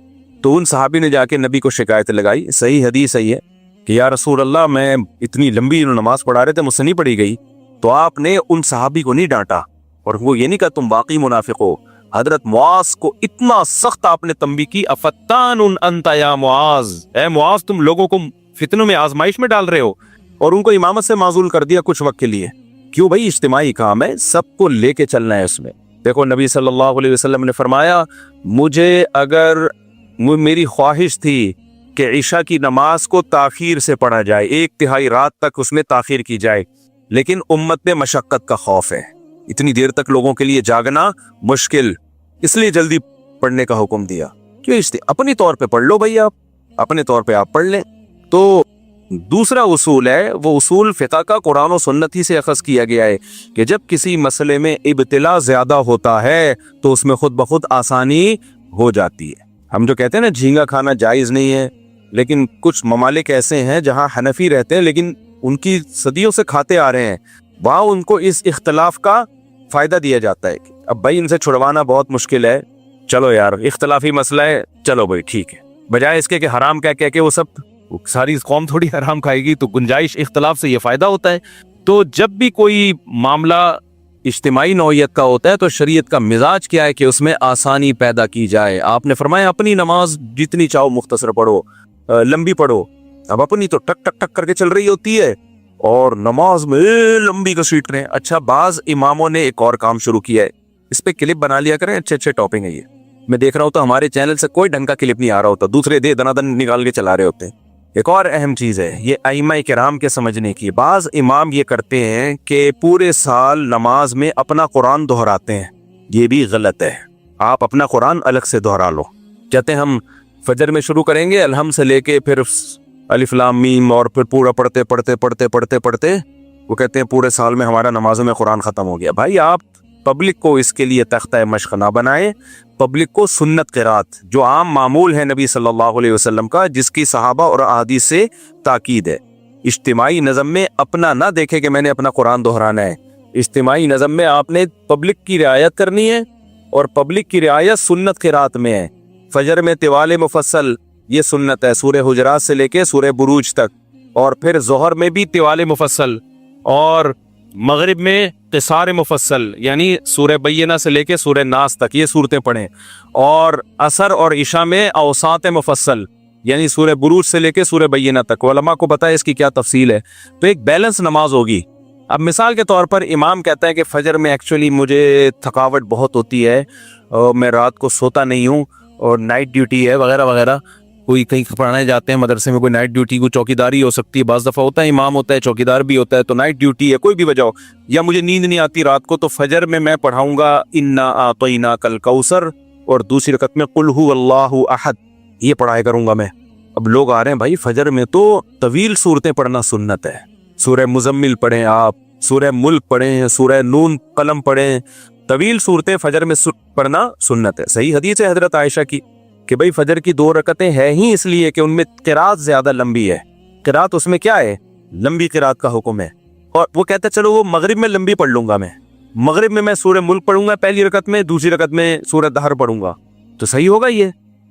تو ان صحابی نے جا کے نبی کو شکایت لگائی. صحیح حدیث ہے یہ کہ یا رسول اللہ, میں اتنی لمبی نماز پڑھا رہے تھے, مجھ سے نہیں پڑھی گئی. تو آپ نے ان صحابی کو نہیں ڈانٹا اور وہ یہ نہیں کہا تم واقعی منافق ہو. حضرت معاذ کو اتنا سخت آپ نے تنبیہ کی, افتان انت یا معاذ, اے معاذ تم لوگوں کو فتنوں میں آزمائش میں ڈال رہے ہو, اور ان کو امامت سے معزول کر دیا کچھ وقت کے لیے. کیوں بھائی؟ اجتماعی کام ہے, سب کو لے کے چلنا ہے اس میں. دیکھو نبی صلی اللہ علیہ وسلم نے فرمایا مجھے اگر میری خواہش تھی کہ عشاء کی نماز کو تاخیر سے پڑھا جائے, 1/3 رات تک اس میں تاخیر کی جائے, لیکن امت میں مشقت کا خوف ہے, اتنی دیر تک لوگوں کے لیے جاگنا مشکل, اس لیے جلدی پڑھنے کا حکم دیا. کیوں؟ اپنی طور پہ پڑھ لو بھائی, آپ اپنے طور پہ آپ پڑھ لیں. تو دوسرا اصول ہے, وہ اصول فقہ کا قرآن و سنت ہی سے اخذ کیا گیا ہے کہ جب کسی مسئلے میں ابتلا زیادہ ہوتا ہے تو اس میں خود بخود آسانی ہو جاتی ہے. ہم جو کہتے ہیں نا جھینگا کھانا جائز نہیں ہے, لیکن کچھ ممالک ایسے ہیں جہاں حنفی رہتے ہیں لیکن ان کی صدیوں سے کھاتے آ رہے ہیں, وہاں ان کو اس اختلاف کا فائدہ دیا جاتا ہے کہ اب بھائی ان سے چھڑوانا بہت مشکل ہے, چلو یار اختلافی مسئلہ ہے, چلو بھائی ٹھیک ہے, بجائے اس کے کہ حرام کہہ کے وہ سب ساری قوم تھوڑی حرام کھائے گی. تو گنجائش اختلاف سے یہ فائدہ ہوتا ہے. تو جب بھی کوئی معاملہ اجتماعی نوعیت کا ہوتا ہے تو شریعت کا مزاج کیا ہے کہ اس میں آسانی پیدا کی جائے. آپ نے فرمایا اپنی نماز جتنی چاہو مختصر پڑھو, لمبی پڑھو. اب اپنی تو ٹک ٹک ٹک کر کے چل رہی ہوتی ہے اور نماز میں لمبی گھسیٹ رہے ہیں. اچھا, بعض اماموں نے ایک اور کام شروع کیا ہے, اس پہ کلپ بنا لیا کریں, اچھے ٹاپنگ ہے یہ. میں دیکھ رہا ہوں تو ہمارے چینل سے کوئی ڈھنگ کا کلپ نہیں آ رہا ہوتا, دوسرے دن نکال کے چلا رہے ہوتے ہیں. ایک اور اہم چیز ہے یہ ائمہ کرام کے سمجھنے کی. بعض امام یہ کرتے ہیں کہ پورے سال نماز میں اپنا قرآن دہراتے ہیں, یہ بھی غلط ہے. آپ اپنا قرآن الگ سے دہرا لو. کہتے ہیں ہم فجر میں شروع کریں گے الحمد سے لے کے پھر الف لام میم, اور پھر پورا پڑھتے وہ کہتے ہیں پورے سال میں ہمارا نمازوں میں قرآن ختم ہو گیا. بھائی آپ پبلک کو اس کے لیے تختہ مشق نہ بنائیں, پبلک کو سنت قرات جو عام معمول ہے نبی صلی اللہ علیہ وسلم کا, جس کی صحابہ اور احادیث سے تاکید ہے. اجتماعی نظم میں اپنا نہ دیکھے کہ میں نے اپنا قرآن دہرانا ہے. اجتماعی نظم میں آپ نے پبلک کی رعایت کرنی ہے, اور پبلک کی رعایت سنت قرات میں ہے. فجر میں طوال مفصل یہ سنت ہے, سورہ حجرات سے لے کے سورہ بروج تک, اور پھر ظہر میں بھی طوال مفصل, اور مغرب میں قصار مفصل یعنی سورہ بینہ سے لے کے سورہ ناس تک یہ صورتیں پڑھیں, اور عصر اور عشاء میں اوساط مفصل یعنی سورہ بروج سے لے کے سورہ بینہ تک. علماء کو پتہ ہے اس کی کیا تفصیل ہے. تو ایک بیلنس نماز ہوگی. اب مثال کے طور پر امام کہتا ہے کہ فجر میں ایکچولی مجھے تھکاوٹ بہت ہوتی ہے اور میں رات کو سوتا نہیں ہوں اور نائٹ ڈیوٹی ہے وغیرہ وغیرہ. کوئی کہیں پڑھانے جاتے ہیں مدرسے میں, کوئی نائٹ ڈیوٹی, کوئی چوکیداری ہو سکتی ہے, بعض دفعہ ہوتا ہے امام ہوتا ہے چوکیدار بھی ہوتا ہے, تو نائٹ ڈیوٹی ہے, کوئی بھی وجہ ہو, یا مجھے نیند نہیں آتی رات کو, تو فجر میں پڑھاؤں گا انا اعطیناک الکوثر اور دوسری رکعت میں قل ھو اللہ احد, یہ پڑھایا کروں گا میں. اب لوگ آ رہے ہیں بھائی فجر میں تو طویل صورتیں پڑھنا سنت ہے, سورہ مزمل پڑھیں آپ, سورہ ملک پڑھیں, سورہ نون قلم پڑھیں, طویل صورتیں فجر میں پڑھنا سنت ہے. صحیح حدیث ہے حضرت عائشہ کی کہ بھائی فجر کی 2 رکعتیں ہیں ہی اس لیے کہ ان میں قرات زیادہ لمبی ہے. قرات اس میں کیا ہے, لمبی قرات کا حکم ہے. اور وہ کہتا ہے چلو وہ مغرب میں لمبی پڑھ لوں گا, میں مغرب میں سورہ ملک پڑھوں گا پہلی رکعت میں, دوسری رکعت میں سورہ دہر پڑھوں گا, تو صحیح ہوگا یہ.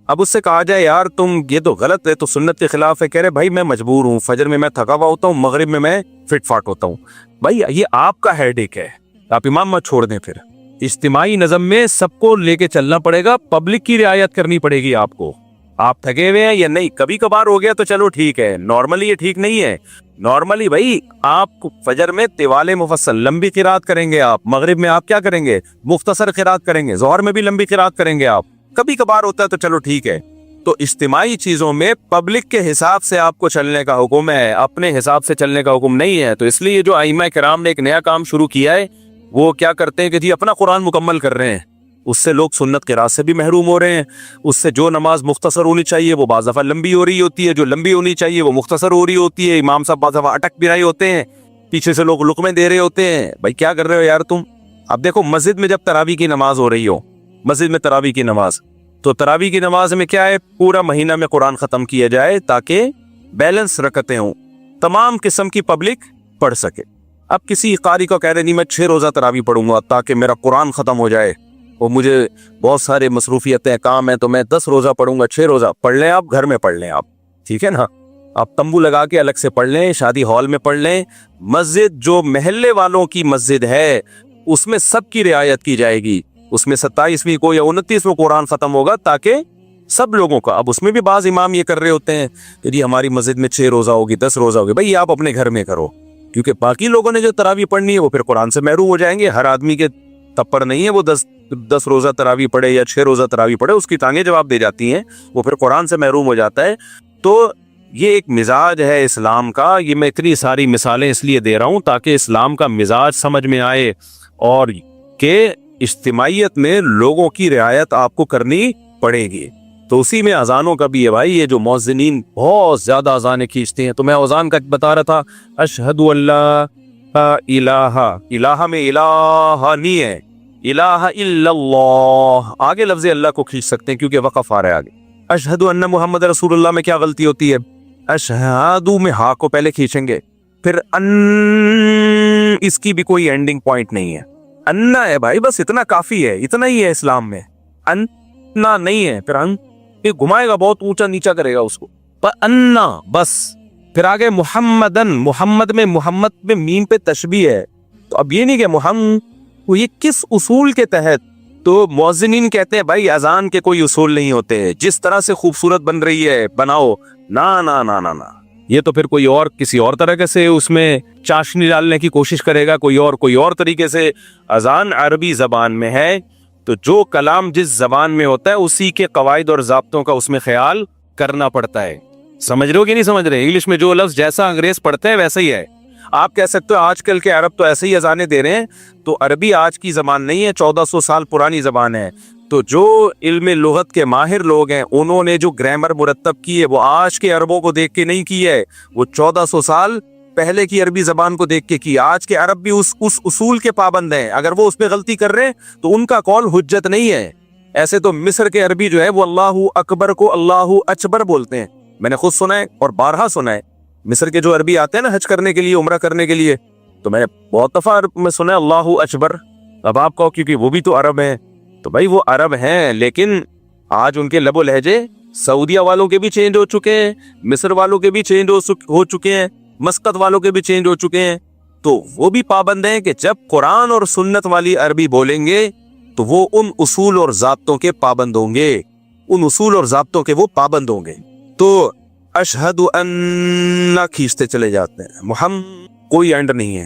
اب اس سے کہا جائے یار تم یہ تو غلط ہے, تو سنت کے خلاف ہے. کہہ رہے بھائی میں مجبور ہوں, فجر میں تھکا ہوا ہوتا ہوں, مغرب میں فٹ فاٹ ہوتا ہوں. بھائی یہ آپ کا ہیڈ ایک ہے, آپ امام مت چھوڑ دیں. پھر اجتماعی نظم میں سب کو لے کے چلنا پڑے گا, پبلک کی رعایت کرنی پڑے گی آپ کو. آپ تھکے ہوئے ہیں یا نہیں, کبھی کبھار ہو گیا تو چلو ٹھیک ہے, نارملی یہ ٹھیک نہیں ہے. نارملی بھائی آپ فجر میں طوال مفصل لمبی قرات کریں گے, آپ مغرب میں آپ کیا کریں گے, مختصر قرات کریں گے, ظہر میں بھی لمبی قرات کریں گے آپ. کبھی کبھار ہوتا ہے تو چلو ٹھیک ہے. تو اجتماعی چیزوں میں پبلک کے حساب سے آپ کو چلنے کا حکم ہے, اپنے حساب سے چلنے کا حکم نہیں ہے. تو اس لیے جو ائمہ کرام نے ایک نیا کام شروع کیا ہے, وہ کیا کرتے ہیں کہ جی اپنا قرآن مکمل کر رہے ہیں, اس سے لوگ سنت قرات سے بھی محروم ہو رہے ہیں. اس سے جو نماز مختصر ہونی چاہیے وہ بعض دفعہ لمبی ہو رہی ہوتی ہے, جو لمبی ہونی چاہیے وہ مختصر ہو رہی ہوتی ہے. امام صاحب بعض دفعہ اٹک بھی رہے ہوتے ہیں, پیچھے سے لوگ لقمے دے رہے ہوتے ہیں. بھائی کیا کر رہے ہو یار تم. اب دیکھو مسجد میں جب تراویح کی نماز ہو رہی ہو, مسجد میں تراویح کی نماز, تو تراویح کی نماز میں کیا ہے, پورا مہینہ میں قرآن ختم کیا جائے تاکہ بیلنس رکعتیں ہوں, تمام قسم کی پبلک پڑھ سکے. اب کسی قاری کو کہہ رہے نہیں میں 6 روزہ تراویح پڑھوں گا تاکہ میرا قرآن ختم ہو جائے, اور مجھے بہت سارے مصروفیتیں کام ہیں تو میں 10 روزہ پڑھوں گا. 6 روزہ پڑھ لیں آپ, گھر میں پڑھ لیں آپ, ٹھیک ہے نا, آپ تمبو لگا کے الگ سے پڑھ لیں, شادی ہال میں پڑھ لیں. مسجد جو محلے والوں کی مسجد ہے اس میں سب کی رعایت کی جائے گی, اس میں 27ویں کو یا 29ویں قرآن ختم ہوگا تاکہ سب لوگوں کا. اب اس میں بھی بعض امام یہ کر رہے ہوتے ہیں کہ جی ہماری مسجد میں 6 روزہ ہوگی, 10 روزہ ہوگی. بھائی آپ اپنے گھر میں کرو, کیونکہ باقی لوگوں نے جو تراویح پڑھنی ہے وہ پھر قرآن سے محروم ہو جائیں گے. ہر آدمی کے تپر نہیں ہے وہ 10 روزہ تراویح پڑھے یا 6 روزہ تراویح پڑھے, اس کی ٹانگیں جواب دے جاتی ہیں, وہ پھر قرآن سے محروم ہو جاتا ہے. تو یہ ایک مزاج ہے اسلام کا. یہ میں اتنی ساری مثالیں اس لیے دے رہا ہوں تاکہ اسلام کا مزاج سمجھ میں آئے, اور کہ اجتماعیت میں لوگوں کی رعایت آپ کو کرنی پڑے گی. تو اسی میں اذانوں کا بھی ہے بھائی, یہ جو مؤذنین بہت زیادہ اذانیں کھینچتے ہیں. تو میں اذان کا بتا رہا تھا, اشہد اللہ الہ, الہ میں الہ نہیں ہے, الہ الا اللہ, آگے لفظ اللہ کو کھینچ سکتے ہیں کیونکہ وقف آ رہا ہے آگے. اشہد ان محمد رسول اللہ میں کیا غلطی ہوتی ہے, اشہد میں ہا کو پہلے کھینچیں گے, پھر ان, اس کی بھی کوئی اینڈنگ پوائنٹ نہیں ہے, انا ہے بھائی, بس اتنا کافی ہے, اتنا ہی ہے اسلام میں. انا نہیں ہے, پھر ان یہ گھمائے گا, بہت اونچا نیچا کرے گا اس کو, پر انا بس. پھر آگے محمدن, محمد میں میم پہ تشبیہ ہے. تو اب یہ نہیں کہ محمد, یہ کس اصول کے تحت. تو مؤذنین کہتے ہیں بھائی اذان کے کوئی اصول نہیں ہوتے, جس طرح سے خوبصورت بن رہی ہے بناؤ. نا نا نا نا نا, یہ تو پھر کوئی اور کسی اور طرح سے اس میں چاشنی ڈالنے کی کوشش کرے گا, کوئی اور طریقے سے. اذان عربی زبان میں ہے, تو جو کلام جس زبان میں ہوتا ہے اسی کے قواعد اور ضابطوں کا اس میں خیال کرنا پڑتا ہے. سمجھ رہے ہو کہ نہیں سمجھ رہے؟ انگلش میں جو لفظ جیسا انگریز پڑھتے ہیں ویسا ہی ہے. آپ کہہ سکتے ہو آج کل کے عرب تو ایسے ہی اذانیں دے رہے ہیں, تو عربی آج کی زبان نہیں ہے, 1400 سال پرانی زبان ہے. تو جو علم لغت کے ماہر لوگ ہیں انہوں نے جو گرامر مرتب کی ہے وہ آج کے عربوں کو دیکھ کے نہیں کی ہے, وہ 1400 سال پہلے کی عربی زبان کو دیکھ کے کی. آج کے عرب بھی اس اصول کے پابند ہیں, اگر وہ اس پہ غلطی کر رہے ہیں تو ان کا قول حجت نہیں ہے. ایسے تو مصر کے عربی جو ہے وہ اللہ اکبر کو اللہ اچبر بولتے ہیں, میں نے خود سنا ہے اور بارہا سنا ہے. مصر کے جو عربی آتے ہیں نا حج کرنے کے لیے, عمرہ کرنے کے لیے, تو میں نے بہت دفعہ میں سنا ہے اللہ اکبر. اب آپ کہو کیونکہ وہ بھی تو عرب ہیں, تو بھائی وہ عرب ہیں, لیکن آج ان کے لب و لہجے سعودیہ والوں کے بھی چینج ہو چکے ہیں, مصر والوں کے بھی چینج ہو چکے ہیں, مسقط والوں کے بھی چینج ہو چکے ہیں. تو وہ بھی پابند ہیں کہ جب قرآن اور سنت والی عربی بولیں گے تو وہ ان اصول اور ضابطوں کے پابند ہوں گے, ان اصول اور ضابطوں کے وہ پابند ہوں گے. تو اشہد ان کھینچتے چلے جاتے ہیں, محمد کوئی اینڈ نہیں ہے.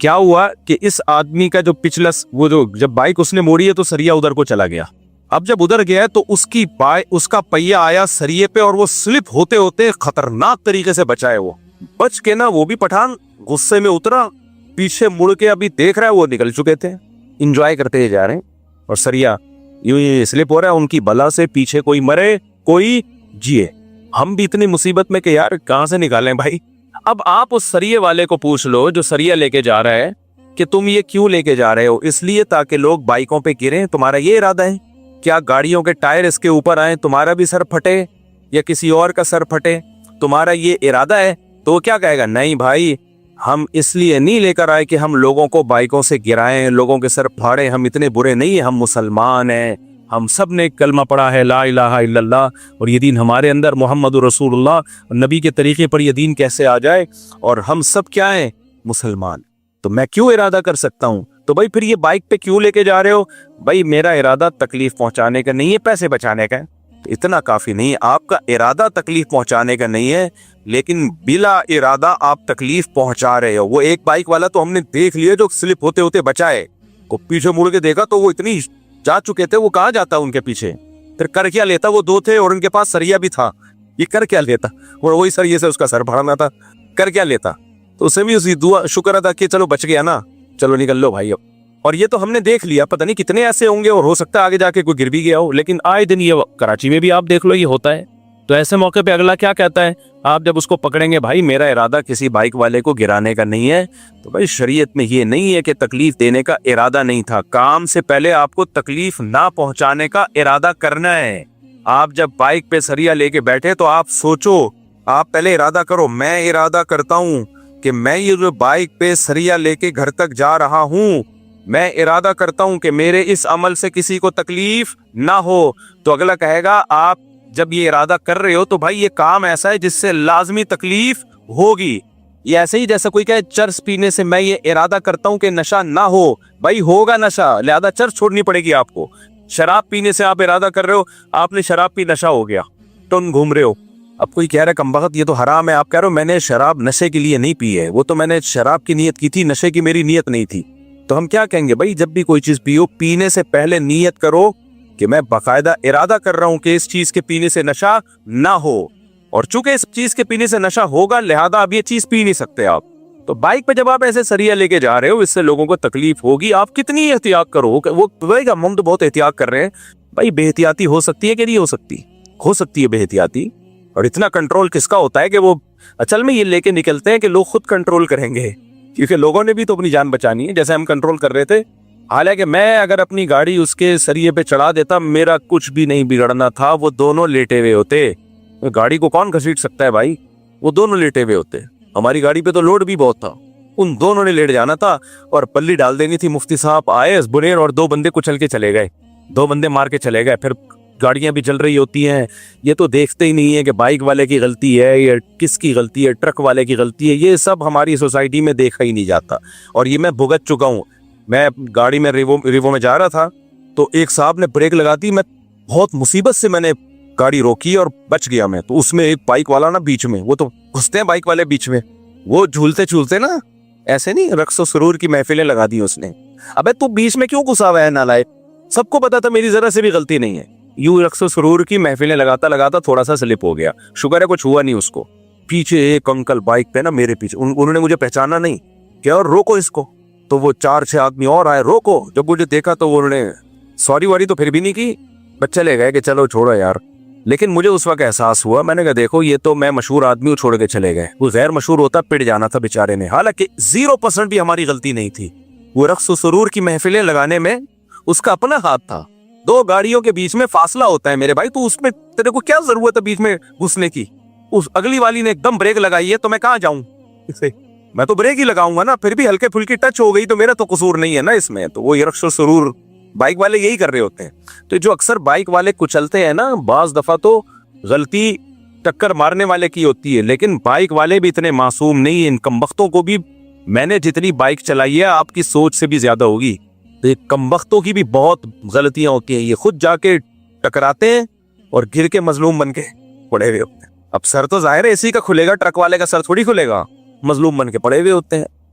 کیا ہوا کہ اس آدمی کا جو پچھلا وہ جو جب بائک اس نے موڑی ہے تو سریا ادھر کو چلا گیا. اب جب ادھر گیا تو اس کا پہیا آیا سریے پہ اور وہ سلپ ہوتے ہوتے خطرناک طریقے سے بچا ہے. وہ بچ کے نا وہ بھی پٹھان غصے میں اترا, پیچھے مڑ کے ابھی دیکھ رہا ہے وہ نکل چکے تھے, انجوائے کرتے جا رہے ہیں, اور سریا یوں ہی سلپ ہو رہا ہے. ان کی بلا سے پیچھے کوئی مرے کوئی جیے. ہم بھی اتنی مصیبت میں کہ یار کہاں سے نکالیں بھائی. اب آپ اس سریے والے کو پوچھ لو جو سریا لے کے جا رہا ہے کہ تم یہ کیوں لے کے جا رہے ہو؟ اس لیے تاکہ لوگ بائکوں پہ گریں, تمہارا یہ ارادہ ہے؟ کیا گاڑیوں کے ٹائر اس کے اوپر آئیں, تمہارا بھی سر پھٹے یا کسی اور کا سر پھٹے, تمہارا یہ ارادہ ہے؟ تو کیا کہے گا, نہیں بھائی ہم اس لیے نہیں لے کر آئے کہ ہم لوگوں کو بائکوں سے گرائیں, لوگوں کے سر پھاڑیں, ہم اتنے برے نہیں ہیں, ہم مسلمان ہیں, ہم سب نے کلمہ پڑھا ہے لا الہ الا اللہ, اور یہ دین ہمارے اندر محمد رسول اللہ نبی کے طریقے پر یہ دین کیسے آ جائے, اور ہم سب کیا ہیں, مسلمان. تو میں کیوں ارادہ کر سکتا ہوں؟ تو بھائی پھر یہ بائک پہ کیوں لے کے جا رہے ہو؟ بھائی میرا ارادہ تکلیف پہنچانے کا نہیں ہے, پیسے بچانے کا ہے. اتنا کافی نہیں ہے, آپ کا ارادہ تکلیف پہنچانے کا نہیں ہے, لیکن بلا ارادہ آپ تکلیف پہنچا رہے ہو. وہ ایک بائک والا تو ہم نے دیکھ لیا جو سلپ ہوتے ہوتے بچائے, کو پیچھے مڑ کے دیکھا تو وہ اتنی جا چکے تھے, وہ کہاں جاتا ان کے پیچھے, پھر کر کیا لیتا؟ وہ دو تھے اور ان کے پاس سریا بھی تھا, یہ کر کیا لیتا؟ اور وہی سریے سے اس کا سر پھاڑنا تھا, کر کیا لیتا؟ تو اسے بھی اسی دعا شکر ادا کہ چلو بچ گیا نا, چلو نکل لو بھائی اب. اور یہ تو ہم نے دیکھ لیا, پتہ نہیں کتنے ایسے ہوں گے, اور ہو سکتا ہے آگے جا کے کوئی گر بھی گیا ہو, لیکن آئے دن یہ کراچی میں بھی آپ دیکھ لو یہ ہوتا ہے. تو ایسے موقع پہ اگلا کیا کہتا ہے, آپ جب اس کو پکڑیں گے بھائی میرا ارادہ کسی بائک والے کو گرانے کا نہیں ہے, تو بھائی شریعت میں یہ نہیں ہے کہ تکلیف دینے کا ارادہ نہیں تھا, کام سے پہلے آپ کو تکلیف نہ پہنچانے کا ارادہ کرنا ہے. آپ جب بائک پہ سریا لے کے بیٹھے تو آپ سوچو, آپ پہلے ارادہ کرو, میں ارادہ کرتا ہوں کہ میں یہ جو بائک پہ سریا لے کے گھر تک جا رہا ہوں, میں ارادہ کرتا ہوں کہ میرے اس عمل سے کسی کو تکلیف نہ ہو. تو اگلا کہے گا آپ جب یہ ارادہ کر رہے ہو تو بھائی یہ کام ایسا ہے جس سے لازمی تکلیف ہوگی. یہ ایسے ہی جیسا کوئی کہے چرس پینے سے میں یہ ارادہ کرتا ہوں کہ نشہ نہ ہو, بھائی ہوگا نشہ, لہذا چرس چھوڑنی پڑے گی آپ کو. شراب پینے سے آپ ارادہ کر رہے ہو, آپ نے شراب پی, نشہ ہو گیا, ٹن گھوم رہے ہو. اب کوئی کہہ رہا ہے کمبخت یہ تو حرام ہے, آپ کہہ رہے ہو میں نے شراب نشے کے لیے نہیں پی ہے, وہ تو میں نے شراب کی نیت کی تھی, نشے کی میری نیت نہیں تھی. تو ہم کیا کہیں گے, بھائی جب بھی کوئی چیز پیو, پینے سے پہلے نیت کرو کہ میں باقاعدہ ارادہ کر رہا ہوں کہ اس چیز کے پینے سے نشہ نہ ہو, اور چونکہ اس چیز کے پینے سے نشہ ہوگا لہذا اب یہ چیز پی نہیں سکتے آپ. تو بائک پہ جب آپ ایسے سریا لے کے جا رہے ہو, اس سے لوگوں کو تکلیف ہوگی, آپ کتنی احتیاط کرو. وہ بھائی ہم تو بہت احتیاط کر رہے ہیں, بھائی بے احتیاطی ہو سکتی ہے کہ نہیں ہو سکتی؟ ہو سکتی ہے بے احتیاطی. اور اتنا کنٹرول کس کا ہوتا ہے کہ وہ اصل میں یہ لے کے نکلتے ہیں کہ لوگ خود کنٹرول کریں گے, کیونکہ لوگوں نے بھی تو اپنی جان بچانی ہے, جیسے ہم کنٹرول کر رہے تھے. حالانکہ میں اگر اپنی گاڑی اس کے سریے پہ چڑھا دیتا, میرا کچھ بھی نہیں بگڑنا تھا, وہ دونوں لیٹے ہوئے ہوتے. گاڑی کو کون گھسیٹ سکتا ہے بھائی, وہ دونوں لیٹے ہوئے ہوتے. ہماری گاڑی پہ تو لوڈ بھی بہت تھا, ان دونوں نے لیٹ جانا تھا اور پلی ڈال دینی تھی. مفتی صاحب آئے بنیر اور 2 بندے کچل کے چلے گئے, 2 بندے مار کے چلے گئے. پھر گاڑیاں بھی چل رہی ہوتی ہیں, یہ تو دیکھتے ہی نہیں ہے کہ بائک والے کی غلطی ہے یا کس کی غلطی ہے, ٹرک والے کی غلطی ہے. یہ سب ہماری سوسائٹی میں دیکھا ہی نہیں جاتا, اور یہ میں بھگت چکا ہوں. میں گاڑی میں ریوو میں جا رہا تھا تو ایک صاحب نے بریک لگا دی, میں بہت مصیبت سے میں نے گاڑی روکی اور بچ گیا میں. تو اس میں ایک بائک والا نا بیچ میں, وہ تو گھستے ہیں بائک والے بیچ میں, وہ جھولتے جھولتے نا ایسے نہیں, رقص و سرور کی محفلیں لگا دی اس نے. ابے تو بیچ میں کیوں گھسا ہوا ہے نالائق, سب کو پتا تھا میری ذرا سے بھی غلطی نہیں ہے. یوں رقص و سرور کی محفلیں لگاتا لگاتا تھوڑا سا سلپ ہو گیا, شکر ہے کچھ ہوا نہیں اس کو. پیچھے ایک انکل بائک پہ نا میرے پیچھے, انہوں نے مجھے پہچانا نہیں, کیا اور روکو اس کو. تو وہ 4-6 آدمی اور آئے, روکو. جب مجھے دیکھا تو انہوں نے سوری واری تو پھر بھی نہیں کی, بس چلے گئے کہ چلو چھوڑو یار. لیکن مجھے اس وقت احساس ہوا, میں نے کہا دیکھو یہ تو میں مشہور آدمی ہوں, چھوڑ کے چلے گئے. وہ غیر مشہور ہوتا پٹ جانا تھا بیچارے نے, حالانکہ 0% بھی ہماری غلطی نہیں تھی. وہ رقص و سرور کی محفلیں لگانے میں اس کا اپنا ہاتھ تھا. 2 گاڑیوں کے بیچ میں فاصلہ ہوتا ہے میرے بھائی, تو اس میں تیرے کو کیا ضرورت ہے بیچ میں گھسنے کی. اس اگلی والی نے ایک دم بریک لگائی ہے تو میں کہاں جاؤں اسے, میں تو بریک ہی لگاؤں گا نا. پھر بھی ہلکے پھلکی ٹچ ہو گئی تو میرا تو قصور نہیں ہے نا اس میں. تو وہ رقص و سرور بائک والے یہی کر رہے ہوتے ہیں. تو جو اکثر بائک والے کچلتے ہیں نا, بعض دفعہ تو غلطی ٹکر مارنے والے کی ہوتی ہے, لیکن بائک والے بھی اتنے معصوم نہیں ہیں. ان کمبختوں کو بھی, میں نے جتنی بائک چلائی ہے آپ کی سوچ سے بھی زیادہ ہوگی, تو یہ کمبختوں کی بھی بہت غلطیاں ہوتی ہیں. یہ خود جا کے ٹکراتے ہیں اور گر کے مظلوم بن کے پڑے ہوئے ہوتے ہیں. اب سر تو ظاہر ہے اسی کا کھلے گا, ٹرک والے کا سر تھوڑی کھلے گا, مظلوم بن کے پڑے ہوئے ہوتے ہیں.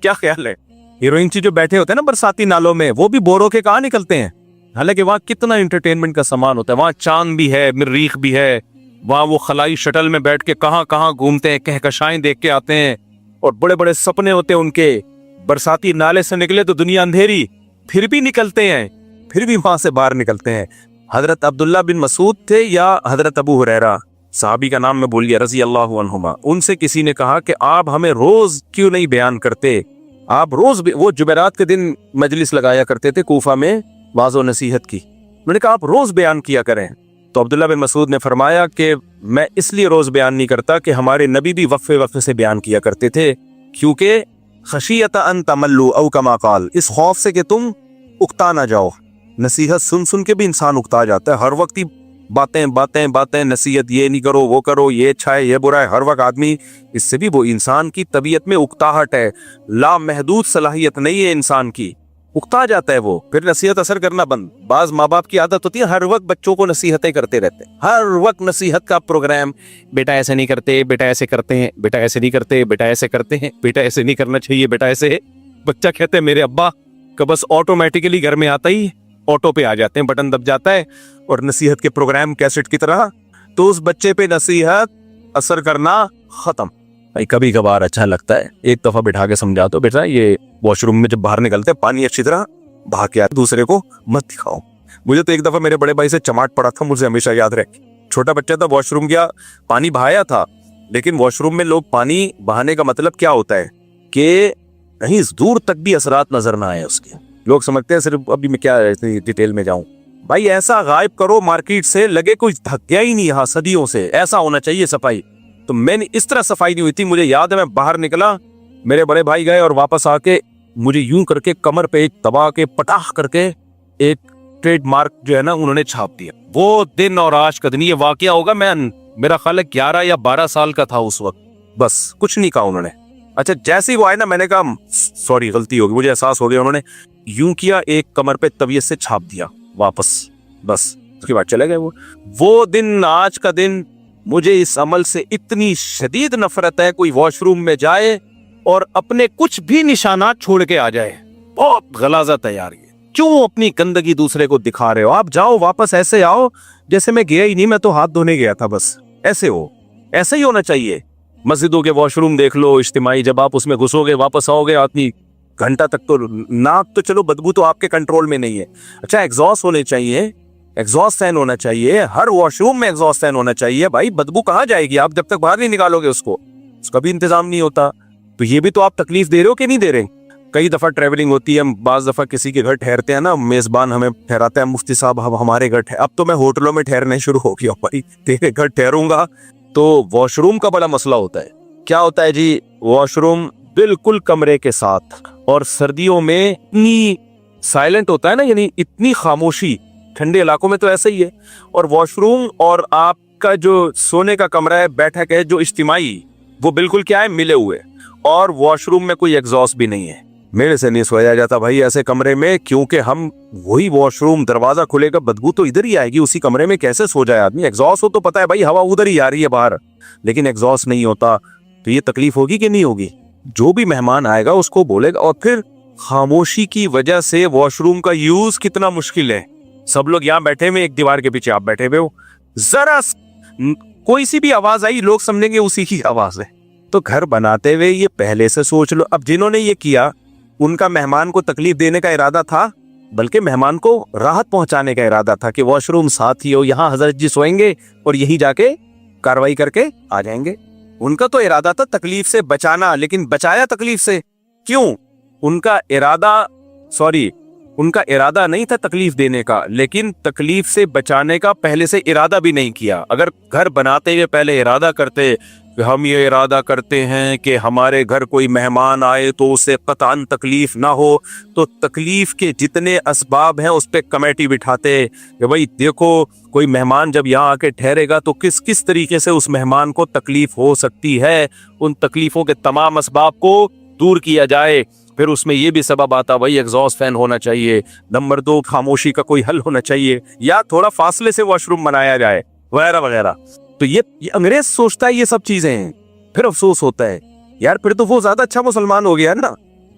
کیا خیال ہے؟ ہیروئنچی جو بیٹھے ہوتے ہیں نا برساتی نالوں میں، وہ بھی بور ہو کے کہاں نکلتے ہیں؟ حالانکہ وہاں کتنا انٹرٹینمنٹ کا سامان ہوتا ہے، وہاں چاند بھی ہے، مریخ بھی ہے، وہاں وہ خلائی شٹل میں بیٹھ کے کہاں کہاں گھومتے ہیں، کہکشائیں دیکھ کے آتے ہیں، اور بڑے بڑے سپنے ہوتے ہیں ان کے۔ برساتی نالے سے نکلے تو دنیا اندھیری، پھر بھی نکلتے ہیں، پھر بھی وہاں سے باہر نکلتے ہیں۔ حضرت عبداللہ بن مسعود تھے یا حضرت ابو ہریرہ، صحابی کا نام میں بھول گیا، رضی اللہ عنہما، ان سے کسی نے کہا کہ آپ ہمیں روز کیوں نہیں بیان کرتے؟ آپ روز وہ جمعرات کے دن مجلس لگایا کرتے تھے کوفہ میں واعظ و نصیحت کی، انہوں نے کہا آپ روز بیان کیا کریں۔ تو عبداللہ بن مسعود نے فرمایا کہ میں اس لیے روز بیان نہیں کرتا کہ ہمارے نبی بھی وقفے وقفے سے بیان کیا کرتے تھے، کیونکہ خشیت ان تملو او کما قال، اس خوف سے کہ تم اکتا نہ جاؤ۔ نصیحت سن سن کے بھی انسان اکتا جاتا ہے، ہر وقت ہی باتیں باتیں باتیں، نصیحت یہ نہیں کرو وہ کرو، یہ اچھا ہے یہ برا ہے، ہر وقت آدمی، اس سے بھی وہ انسان کی طبیعت میں اکتاہٹ ہے، لامحدود صلاحیت نہیں ہے انسان کی، اکتا جاتا ہے وہ، پھر نصیحت اثر کرنا بند۔ بعض ماں باپ کی عادت ہوتی ہے ہر وقت بچوں کو نصیحتیں کرتے رہتے ہیں، ہر وقت نصیحت کا پروگرام، بیٹا ایسے نہیں کرتے، بیٹا ایسے کرتے ہیں، بیٹا ایسے نہیں کرتے، بیٹا ایسے کرتے ہیں، بیٹا ایسے نہیں کرنا چاہیے، بیٹا ایسے ہے۔ بچہ کہتے ہیں میرے ابا کا بس آٹومیٹکلی گھر میں آتا ہی آٹو پہ آ جاتے ہیں، بٹن دب جاتا ہے اور نصیحت کے پروگرام کیسٹ کی طرح، تو اس بچے پہ نصیحت اثر کرنا ختم۔ کبھی کبھار اچھا لگتا ہے ایک دفعہ بٹھا کے سمجھا تو بیٹا یہ واش روم میں جب باہر نکلتے پانی اچھی طرح بہا کے آئے، دوسرے کو مت دکھاؤ۔ مجھے تو ایک دفعہ میرے بڑے بھائی سے چماٹ پڑا تھا، مجھے ہمیشہ یاد رہے، چھوٹا بچہ تھا، واش روم گیا، پانی بہایا تھا، لیکن واش روم میں لوگ پانی بہانے کا مطلب کیا ہوتا ہے کہ کہیں دور تک بھی اثرات نظر نہ آئے اس کے، لوگ سمجھتے ہیں صرف، ابھی میں کیا ڈیٹیل میں جاؤں، بھائی ایسا غائب کرو مارکیٹ سے لگے کوئی تھک گیا ہی نہیں یہاں صدیوں سے، ایسا ہونا چاہیے صفائی۔ تو میں نے اس طرح صفائی نہیں ہوئی تھی، مجھے یاد ہے میں باہر نکلا، میرے بڑے بھائی گئے اور واپس آ کے مجھے یوں کر کے کمر پہ ایک دبا کے پٹاخ کر کے ایک ٹریڈ مارک جو ہے نا انہوں نے چھاپ دیا۔ وہ دن اور آج کا دن، یہ واقعہ ہوگا میں میرا خیال ہے 11 یا 12 سال کا تھا اس وقت، بس کچھ نہیں کہا انہوں نے۔ اچھا جیسے ہی وہ آئے نا میں نے کہا سوری غلطی ہوگی، مجھے احساس ہو گیا، انہوں نے یوں کیا، ایک کمر پہ طبیعت سے چھاپ دیا واپس، بس اس کے بعد چلے گئے۔ وہ دن آج کا دن مجھے اس عمل سے اتنی شدید نفرت ہے، کوئی واش روم میں جائے اور اپنے کچھ بھی نشانات چھوڑ کے آ جائے، بہت غلاظت ہے یار، یہ کیوں اپنی گندگی دوسرے کو دکھا رہے ہو؟ آپ جاؤ واپس ایسے آؤ جیسے میں گیا ہی نہیں، میں تو ہاتھ دھونے گیا تھا، بس ایسے ہو، ایسا ہی ہونا چاہیے۔ مسجدوں کے واش روم دیکھ لو اجتماعی، جب آپ اس میں گھسو گے واپس آؤ گے آدمی گھنٹہ تک تو ناک تو چلو بدبو تو آپ کے کنٹرول میں نہیں ہے، اچھا ایگزاسٹ ہونے چاہیے، ایگزاسٹ فین ہونا چاہیے، ہر واش روم میں ایگزاسٹ فین ہونا چاہیے۔ بھائی بدبو کہاں جائے گی آپ جب تک باہر نہیں نکالو گے اس کو، اس کا بھی انتظام نہیں ہوتا، تو یہ بھی تو آپ تکلیف دے رہے ہو کہ نہیں دے رہے؟ کئی دفعہ ٹریولنگ ہوتی ہے، ہم بعض دفعہ کسی کے گھر ٹھہرتے ہیں نا، میزبان ہمیں ٹھہراتا ہے مفتی صاحب اب ہمارے گھر اب تو میں ہوٹلوں میں ٹھہرنے شروع ہو گیا، بھائی تیرے گھر ٹھہروں گا تو واش روم کا بڑا مسئلہ ہوتا ہے۔ کیا ہوتا ہے جی، واش روم بالکل کمرے کے ساتھ، اور سردیوں میں اتنی سائلنٹ ہوتا ہے نا، یعنی اتنی خاموشی، ٹھنڈے علاقوں میں تو ایسا ہی ہے، اور واش روم اور آپ کا جو سونے کا کمرہ ہے، بیٹھک ہے جو اجتماعی، وہ بالکل کیا ہے، ملے ہوئے، اور واش روم میں کوئی ایگزاسٹ بھی نہیں ہے۔ میرے سے نہیں سویا جاتا بھائی ایسے کمرے میں، کیونکہ ہم وہی واش روم دروازہ کھلے گا بدبو تو ادھر ہی آئے گی، اسی کمرے میں کیسے سو جائے آدمی؟ ایگزاسٹ ہو تو پتا ہے بھائی ہوا ادھر ہی آ رہی ہے باہر، لیکن ایگزاسٹ نہیں ہوتا تو یہ تکلیف ہوگی کہ نہیں ہوگی؟ جو بھی مہمان آئے گا اس کو بولے گا، اور پھر خاموشی کی وجہ سے واش روم کا یوز کتنا مشکل ہے، سب لوگ یہاں بیٹھے ہوئے، ایک دیوار کے پیچھے آپ بیٹھے ہوئے ہو، ذرا کوئی سی بھی آواز آئی لوگ سمجھیں گے اسی کی آواز ہے۔ تو گھر بناتے ہوئے یہ پہلے سے سوچ لو۔ اب جنہوں نے یہ کیا ان کا مہمان کو تکلیف دینے کا ارادہ تھا، بلکہ مہمان کو راحت پہنچانے کا ارادہ تھا کہ واش روم ساتھ ہی ہو، یہاں حضرت جی سوئیں گے اور یہی جا کے کاروائی کر کے آ جائیں گے۔ ان کا تو ارادہ تھا تکلیف سے بچانا، لیکن بچایا تکلیف سے کیوں؟ ان کا ارادہ نہیں تھا تکلیف دینے کا، لیکن تکلیف سے بچانے کا پہلے سے ارادہ بھی نہیں کیا۔ اگر گھر بناتے ہوئے پہلے ارادہ کرتے کہ ہم یہ ارادہ کرتے ہیں کہ ہمارے گھر کوئی مہمان آئے تو اسے قطعاً تکلیف نہ ہو، تو تکلیف کے جتنے اسباب ہیں اس پہ کمیٹی بٹھاتے کہ بھائی دیکھو کوئی مہمان جب یہاں آ کے ٹھہرے گا تو کس طریقے سے اس مہمان کو تکلیف ہو سکتی ہے، ان تکلیفوں کے تمام اسباب کو دور کیا جائے۔ پھر اس میں یہ بھی سبب آتا بھائی ایگزاسٹ فین ہونا چاہیے، نمبر 2 خاموشی کا کوئی حل ہونا چاہیے، یا تھوڑا فاصلے سے واش روم بنایا جائے، وغیرہ وغیرہ۔ تو یہ انگریز سوچتا ہے یہ سب چیزیں ہیں، پھر افسوس ہوتا ہے یار، پھر تو وہ زیادہ اچھا مسلمان ہو گیا نا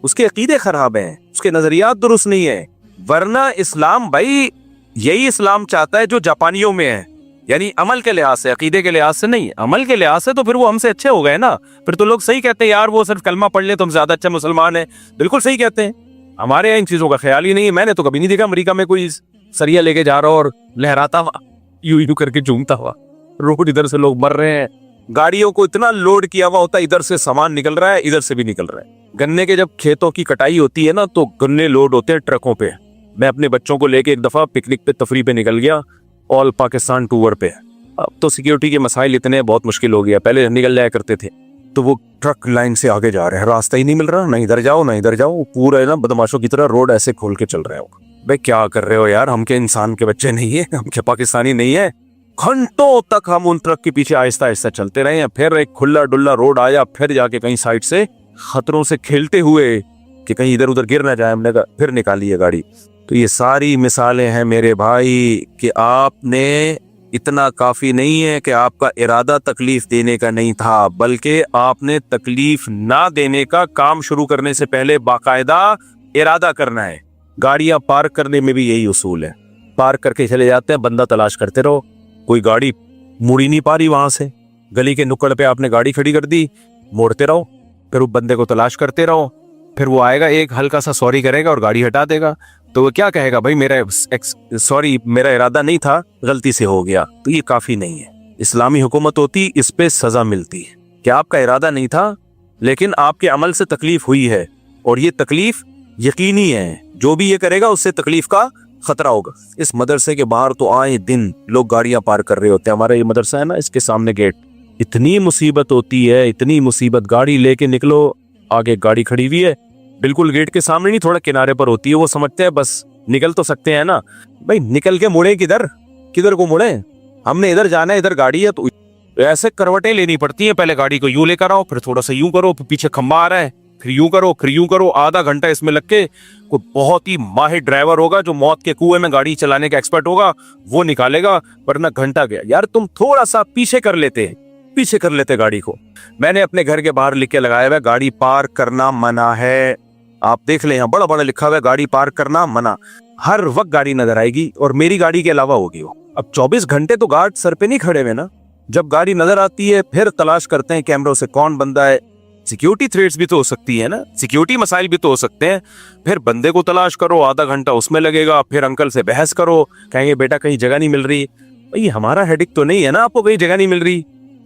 اس کے عقیدے خراب ہیں، اس کے نظریات درست نہیں ہیں. ورنہ اسلام بھائی یہی اسلام چاہتا ہے جو جاپانیوں میں ہے، یعنی عمل کے لحاظ سے، عقیدے کے لحاظ سے نہیں. عمل کے لحاظ سے تو پھر وہ ہم سے اچھے ہو گئے نا. پھر تو لوگ صحیح کہتے ہیں یار وہ صرف کلمہ پڑھ لے تو ہم زیادہ اچھے مسلمان ہیں. بالکل صحیح کہتے ہیں. ہمارے یہاں ان چیزوں کا خیال ہی نہیں ہے. میں نے تو کبھی نہیں دیکھا امریکہ میں کوئی سریا لے کے جا رہا اور لہراتا ہوا یوں یوں کر کے جھومتا ہوا. روڈ ادھر سے لوگ مر رہے ہیں، گاڑیوں کو اتنا لوڈ کیا ہوا ہوتا ہے، ادھر سے سامان نکل رہا ہے ادھر سے بھی نکل رہا ہے. گنے کے جب کھیتوں کی کٹائی ہوتی ہے نا تو گنے لوڈ ہوتے ہیں ٹرکوں پہ. میں اپنے بچوں کو لے کے ایک دفعہ پکنک پہ تفریح پہ نکل گیا، آل پاکستان ٹور پہ. اب تو سیکیورٹی کے مسائل اتنے بہت مشکل ہو گیا، پہلے نکل جایا کرتے تھے. تو وہ ٹرک لائن سے آگے جا رہے ہیں، راستہ ہی نہیں مل رہا، نہ ادھر جاؤ نہ ادھر جاؤ، پورا ہے نا بدماشوں کی طرح روڈ ایسے کھول کے چل رہے ہو. بھائی کیا کر رہے ہو یار؟ ہم کے انسان کے بچے نہیں ہیں؟ ہم کے پاکستانی نہیں ہیں؟ گھنٹوں تک ہم ان ٹرک کے پیچھے آہستہ آہستہ چلتے رہے ہیں. پھر ایک کھلا ڈلا روڈ آیا، پھر جا کے کہیں سائڈ سے خطروں سے کھیلتے ہوئے کہ کہیں ادھر ادھر گر نہ جائے، ہم نے کہا پھر نکالی ہے گاڑی. تو یہ ساری مثالیں ہیں میرے بھائی کہ آپ نے اتنا کافی نہیں ہے کہ آپ کا ارادہ تکلیف دینے کا نہیں تھا، بلکہ آپ نے تکلیف نہ دینے کا کام شروع کرنے سے پہلے باقاعدہ ارادہ کرنا ہے. گاڑیاں پارک کرنے میں بھی یہی اصول ہے. پارک کر کے چلے جاتے ہیں، بندہ تلاش کرتے رہو. کوئی گاڑی مڑی نہیں پا رہی، وہاں سے گلی کے نکڑ پہ آپ نے گاڑی کھڑی کر دی، موڑتے رہو، پھر وہ بندے کو تلاش کرتے رہو. پھر وہ آئے گا، ایک ہلکا سا سوری کرے گا اور گاڑی ہٹا دے گا. تو وہ کیا کہے گا؟ بھائی میرا ارادہ نہیں تھا، غلطی سے ہو گیا. تو یہ کافی نہیں ہے. اسلامی حکومت ہوتی اس پہ سزا ملتی کہ آپ کا ارادہ نہیں تھا لیکن آپ کے عمل سے تکلیف ہوئی ہے، اور یہ تکلیف یقینی ہے. جو بھی یہ کرے گا اس سے تکلیف کا خطرہ ہوگا. اس مدرسے کے باہر تو آئے دن لوگ گاڑیاں پارک کر رہے ہوتے ہیں. ہمارا یہ مدرسہ ہے نا، اس کے سامنے گیٹ، اتنی مصیبت ہوتی ہے، اتنی مصیبت. گاڑی لے کے نکلو، آگے گاڑی کھڑی ہوئی ہے، بالکل گیٹ کے سامنے نہیں، تھوڑا کنارے پر ہوتی ہے. وہ سمجھتے ہیں بس نکل تو سکتے ہیں نا. بھائی نکل کے مڑے کدھر کو مڑے؟ ہم نے ادھر جانا ہے، ادھر گاڑی ہے تو ایسے کروٹیں لینی پڑتی ہیں. پہلے گاڑی کو یوں لے کر آؤ، پھر تھوڑا سا یوں کرو، پھر پیچھے کھمبا آ رہا ہے، پھر یوں کرو. آدھا گھنٹہ اس میں لگ کے کوئی بہت ہی ماہر ڈرائیور ہوگا جو موت کے کنویں میں گاڑی چلانے کا ایکسپرٹ ہوگا، وہ نکالے گا. ورنہ گھنٹہ گیا. یار تم تھوڑا سا پیچھے کر لیتے گاڑی کو. میں نے اپنے گھر کے باہر لکھ کے لگایا ہوا ہے گاڑی پارک کرنا منع ہے. آپ دیکھ لیں، یہاں بڑا بڑا لکھا ہوا ہے گاڑی پارک کرنا منع. ہر وقت گاڑی نظر آئے گی، اور میری گاڑی کے علاوہ ہوگی وہ. اب 24 گھنٹے تو گارڈ سر پہ نہیں کھڑے ہوئے نا. جب گاڑی نظر آتی ہے پھر تلاش کرتے ہیں کیمروں سے کون بندہ ہے. سیکیورٹی تھریٹس بھی تو ہو سکتی ہے نا، سیکیورٹی مسائل بھی تو ہو سکتے ہیں. پھر بندے کو تلاش کرو، آدھا گھنٹہ اس میں لگے گا. پھر انکل سے بحث کرو، کہیں گے بیٹا کہیں جگہ نہیں مل رہی. بھئی ہمارا ہیڈک تو نہیں ہے نا آپ کو کہیں جگہ نہیں مل رہی.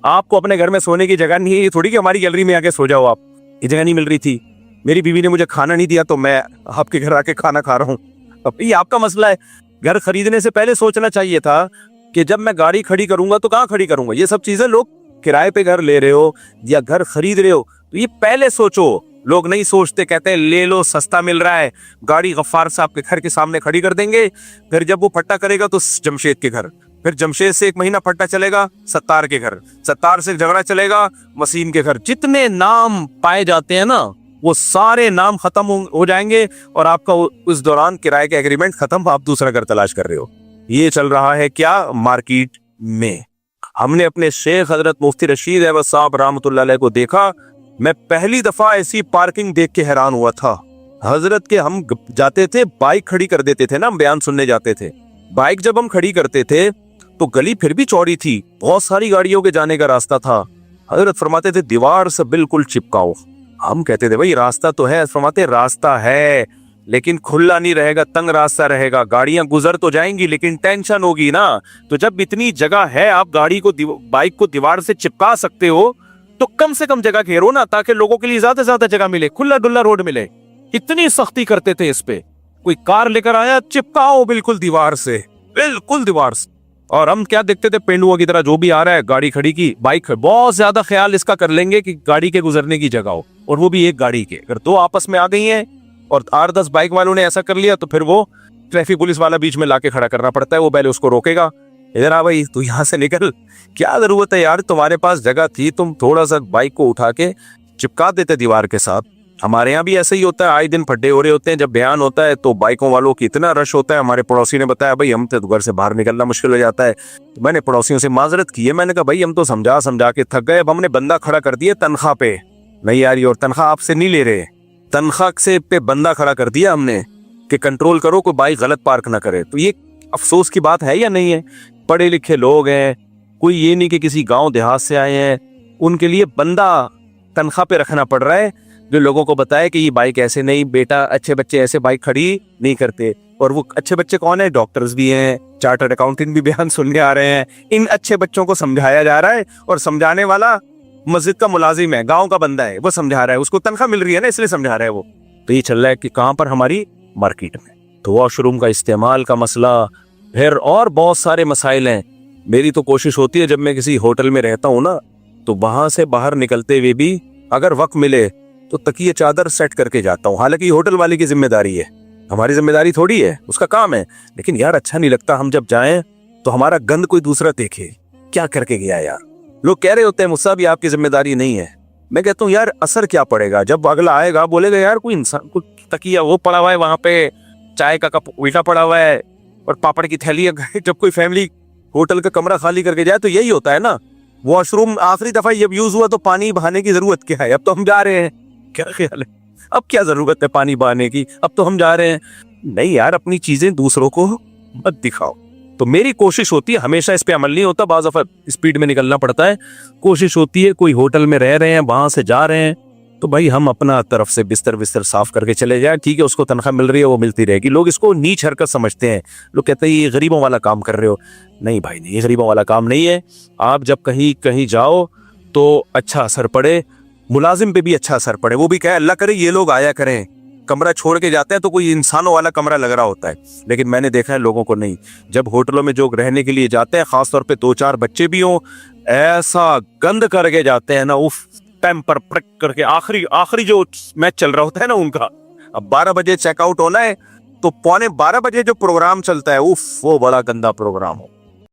آپ کو اپنے گھر میں سونے کی جگہ نہیں ہے، یہ تھوڑی کہ ہماری گیلری میں آ کے سو جاؤ آپ. یہ جگہ نہیں مل رہی تھی، میری بیوی نے مجھے کھانا نہیں دیا تو میں آپ کے گھر آ کے کھانا کھا رہا ہوں. اب یہ آپ کا مسئلہ ہے. گھر خریدنے سے پہلے سوچنا چاہیے تھا کہ جب میں گاڑی کھڑی کروں گا تو کہاں کھڑی کروں گا. یہ سب چیزیں لوگ کرائے پہ گھر لے رہے ہو یا گھر خرید رہے ہو تو یہ پہلے سوچو. لوگ نہیں سوچتے، کہتے ہیں لے لو سستا مل رہا ہے. گاڑی غفار صاحب کے گھر کے سامنے کھڑی کر دیں گے، پھر جب وہ پھٹا کرے گا تو جمشید کے گھر، پھر جمشید سے 1 مہینہ پھٹا چلے گا ستار کے گھر، ستار سے جھگڑا چلے گا وسیم کے گھر. جتنے نام پائے جاتے ہیں نا وہ سارے نام ختم ہو جائیں گے، اور آپ کا اس دوران کرائے کا ایگریمنٹ ختم، آپ دوسرا گھر تلاش کر رہے ہو. یہ چل رہا ہے کیا مارکیٹ میں. ہم نے اپنے شیخ حضرت مفتی رشید احمد صاحب رحمۃ اللہ علیہ کو دیکھا. میں پہلی دفعہ ایسی پارکنگ دیکھ کے حیران ہوا تھا. حضرت کے ہم جاتے تھے، بائک کھڑی کر دیتے تھے نا، ہم بیان سننے جاتے تھے. بائک جب ہم کھڑی کرتے تھے تو گلی پھر بھی چوڑی تھی، بہت ساری گاڑیوں کے جانے کا راستہ تھا. حضرت فرماتے تھے دیوار سے بالکل چپکاؤ. ہم کہتے تھے بھائی راستہ تو ہے. فرماتے راستہ ہے لیکن کھلا نہیں رہے گا، تنگ راستہ رہے گا. گاڑیاں گزر تو جائیں گی لیکن ٹینشن ہوگی نا. تو جب اتنی جگہ ہے، آپ گاڑی کو بائک کو دیوار سے چپکا سکتے ہو تو کم سے کم جگہ گھیرو نا، تاکہ لوگوں کے لیے زیادہ سے زیادہ جگہ ملے، کھلا ڈلا روڈ ملے. اتنی سختی کرتے تھے اس پہ. کوئی کار لے کر آیا، چپکاؤ بالکل دیوار سے، بالکل دیوار سے. اور ہم کیا دیکھتے تھے، پینڈوا کی طرح جو بھی آ رہا ہے گاڑی کھڑی کی، بائک بہت زیادہ خیال اس کا کر لیں گے کہ گاڑی کے گزرنے کی جگہ ہو، اور وہ بھی ایک گاڑی کے. اگر 2 آپس میں آ گئی ہیں اور 8-10 بائک والوں نے ایسا کر لیا تو پھر وہ ٹریفک پولیس والا بیچ میں لا کے کھڑا کرنا پڑتا ہے. وہ پہلے اس کو روکے گا، ادھر آ بھائی تو یہاں سے نکل. کیا ضرورت ہے یار، تمہارے پاس جگہ تھی، تم تھوڑا سا بائک کو اٹھا کے چپکا دیتے دیوار کے ساتھ. ہمارے یہاں بھی ایسا ہی ہوتا ہے، آئے دن پھڈے ہو رہے ہوتے ہیں. جب بیان ہوتا ہے تو بائکوں والوں کی اتنا رش ہوتا ہے. ہمارے پڑوسی نے بتایا بھائی ہم تو گھر سے باہر نکلنا مشکل ہو جاتا ہے. تو میں نے پڑوسیوں سے معذرت کی ہے، میں نے کہا بھائی ہم تو سمجھا کے تھک گئے، اب ہم نے بندہ کھڑا کر دیا تنخواہ پہ. نہیں یار، اور تنخواہ آپ سے نہیں لے رہے، تنخواہ سے پہ بندہ کھڑا کر دیا ہم نے کہ کنٹرول کرو کوئی بائک غلط پارک نہ کرے. تو یہ افسوس کی بات ہے یا نہیں ہے؟ پڑھے لکھے لوگ ہیں, کوئی یہ نہیں کہ کسی گاؤں دیہات سے آئے ہیں, ان کے لیے بندہ تنخواہ پہ رکھنا پڑ رہا ہے جو لوگوں کو بتائے کہ یہ بائک ایسے نہیں, بیٹا اچھے بچے ایسے بائک کھڑی نہیں کرتے. اور وہ اچھے بچے کون ہیں؟ ڈاکٹرز بھی ہیں, چارٹرڈ اکاؤنٹنٹ بھی بیان سننے آ رہے ہیں. ان اچھے بچوں کو سمجھایا جا رہا ہے, اور سمجھانے والا مسجد کا ملازم ہے, گاؤں کا بندہ ہے, وہ سمجھا رہا ہے, اس کو تنخواہ مل رہی ہے نا اس لیے سمجھا رہا ہے وہ. تو یہ چل رہا ہے کہ کہاں پر؟ ہماری مارکیٹ میں. تو واش روم کا استعمال کا مسئلہ, پھر اور بہت سارے مسائل ہیں. میری تو کوشش ہوتی ہے جب میں کسی ہوٹل میں رہتا ہوں نا, تو وہاں سے باہر نکلتے ہوئے بھی اگر وقت ملے تو تکیے چادر سیٹ کر کے جاتا ہوں. حالانکہ یہ ہوٹل والے کی ذمہ داری ہے, ہماری ذمہ داری تھوڑی ہے, اس کا کام ہے. لیکن یار اچھا نہیں لگتا ہم جب جائیں تو ہمارا گند کوئی دوسرا دیکھے, کیا کر کے گیا یار. لوگ کہہ رہے ہوتے ہیں مصعب یہ آپ کی ذمہ داری نہیں ہے. میں کہتا ہوں یار اثر کیا پڑے گا جب اگلا آئے گا بولے گا یار کوئی انسان کوئی تکیہ وہ پڑا ہوا ہے وہاں پہ, چائے کا کپ الٹا پڑا ہوا ہے, اور پاپڑ کی تھیلی. جب کوئی فیملی ہوٹل کا کمرہ خالی کر کے جائے تو یہی ہوتا ہے نا. واش روم آخری دفعہ جب یوز ہوا تو پانی بہانے کی ضرورت کیا ہے؟ اب تو ہم جا رہے ہیں. کیا خیال ہے, اب کیا ضرورت ہے پانی بہانے کی؟ اب تو ہم جا رہے ہیں. نہیں یار, اپنی چیزیں دوسروں کو مت دکھاؤ. تو میری کوشش ہوتی ہے, ہمیشہ اس پہ عمل نہیں ہوتا, بعض دفعہ اسپیڈ میں نکلنا پڑتا ہے. کوشش ہوتی ہے کوئی ہوٹل میں رہ رہے ہیں, وہاں سے جا رہے ہیں, تو بھائی ہم اپنا طرف سے بستر صاف کر کے چلے جائیں. ٹھیک ہے اس کو تنخواہ مل رہی ہے وہ ملتی رہے گی. لوگ اس کو نیچ حرکت سمجھتے ہیں, لوگ کہتے ہیں یہ غریبوں والا کام کر رہے ہو. نہیں بھائی نہیں, یہ غریبوں والا کام نہیں ہے. آپ جب کہیں جاؤ تو اچھا اثر پڑے, ملازم پہ بھی اچھا اثر پڑے, وہ بھی کہے اللہ کرے یہ لوگ آیا کریں. کمرہ چھوڑ کے جاتے ہیں تو کوئی انسانوں والا کمرہ لگ رہا ہوتا ہے, لیکن میں نے دیکھا ہے لوگوں کو نہیں. جب ہوٹلوں میں جو رہنے کے لیے جاتے ہیں, خاص طور پہ 2-4 بچے بھی ہوں, ایسا گند کر کے جاتے ہیں نا, اف ٹیمپر پرک کر کے. آخری جو میچ چل رہا ہوتا ہے نا ان کا, اب 12 بجے چیک آؤٹ ہونا ہے تو 11:45 جو پروگرام چلتا ہے, اف وہ بڑا گندا پروگرام ہو.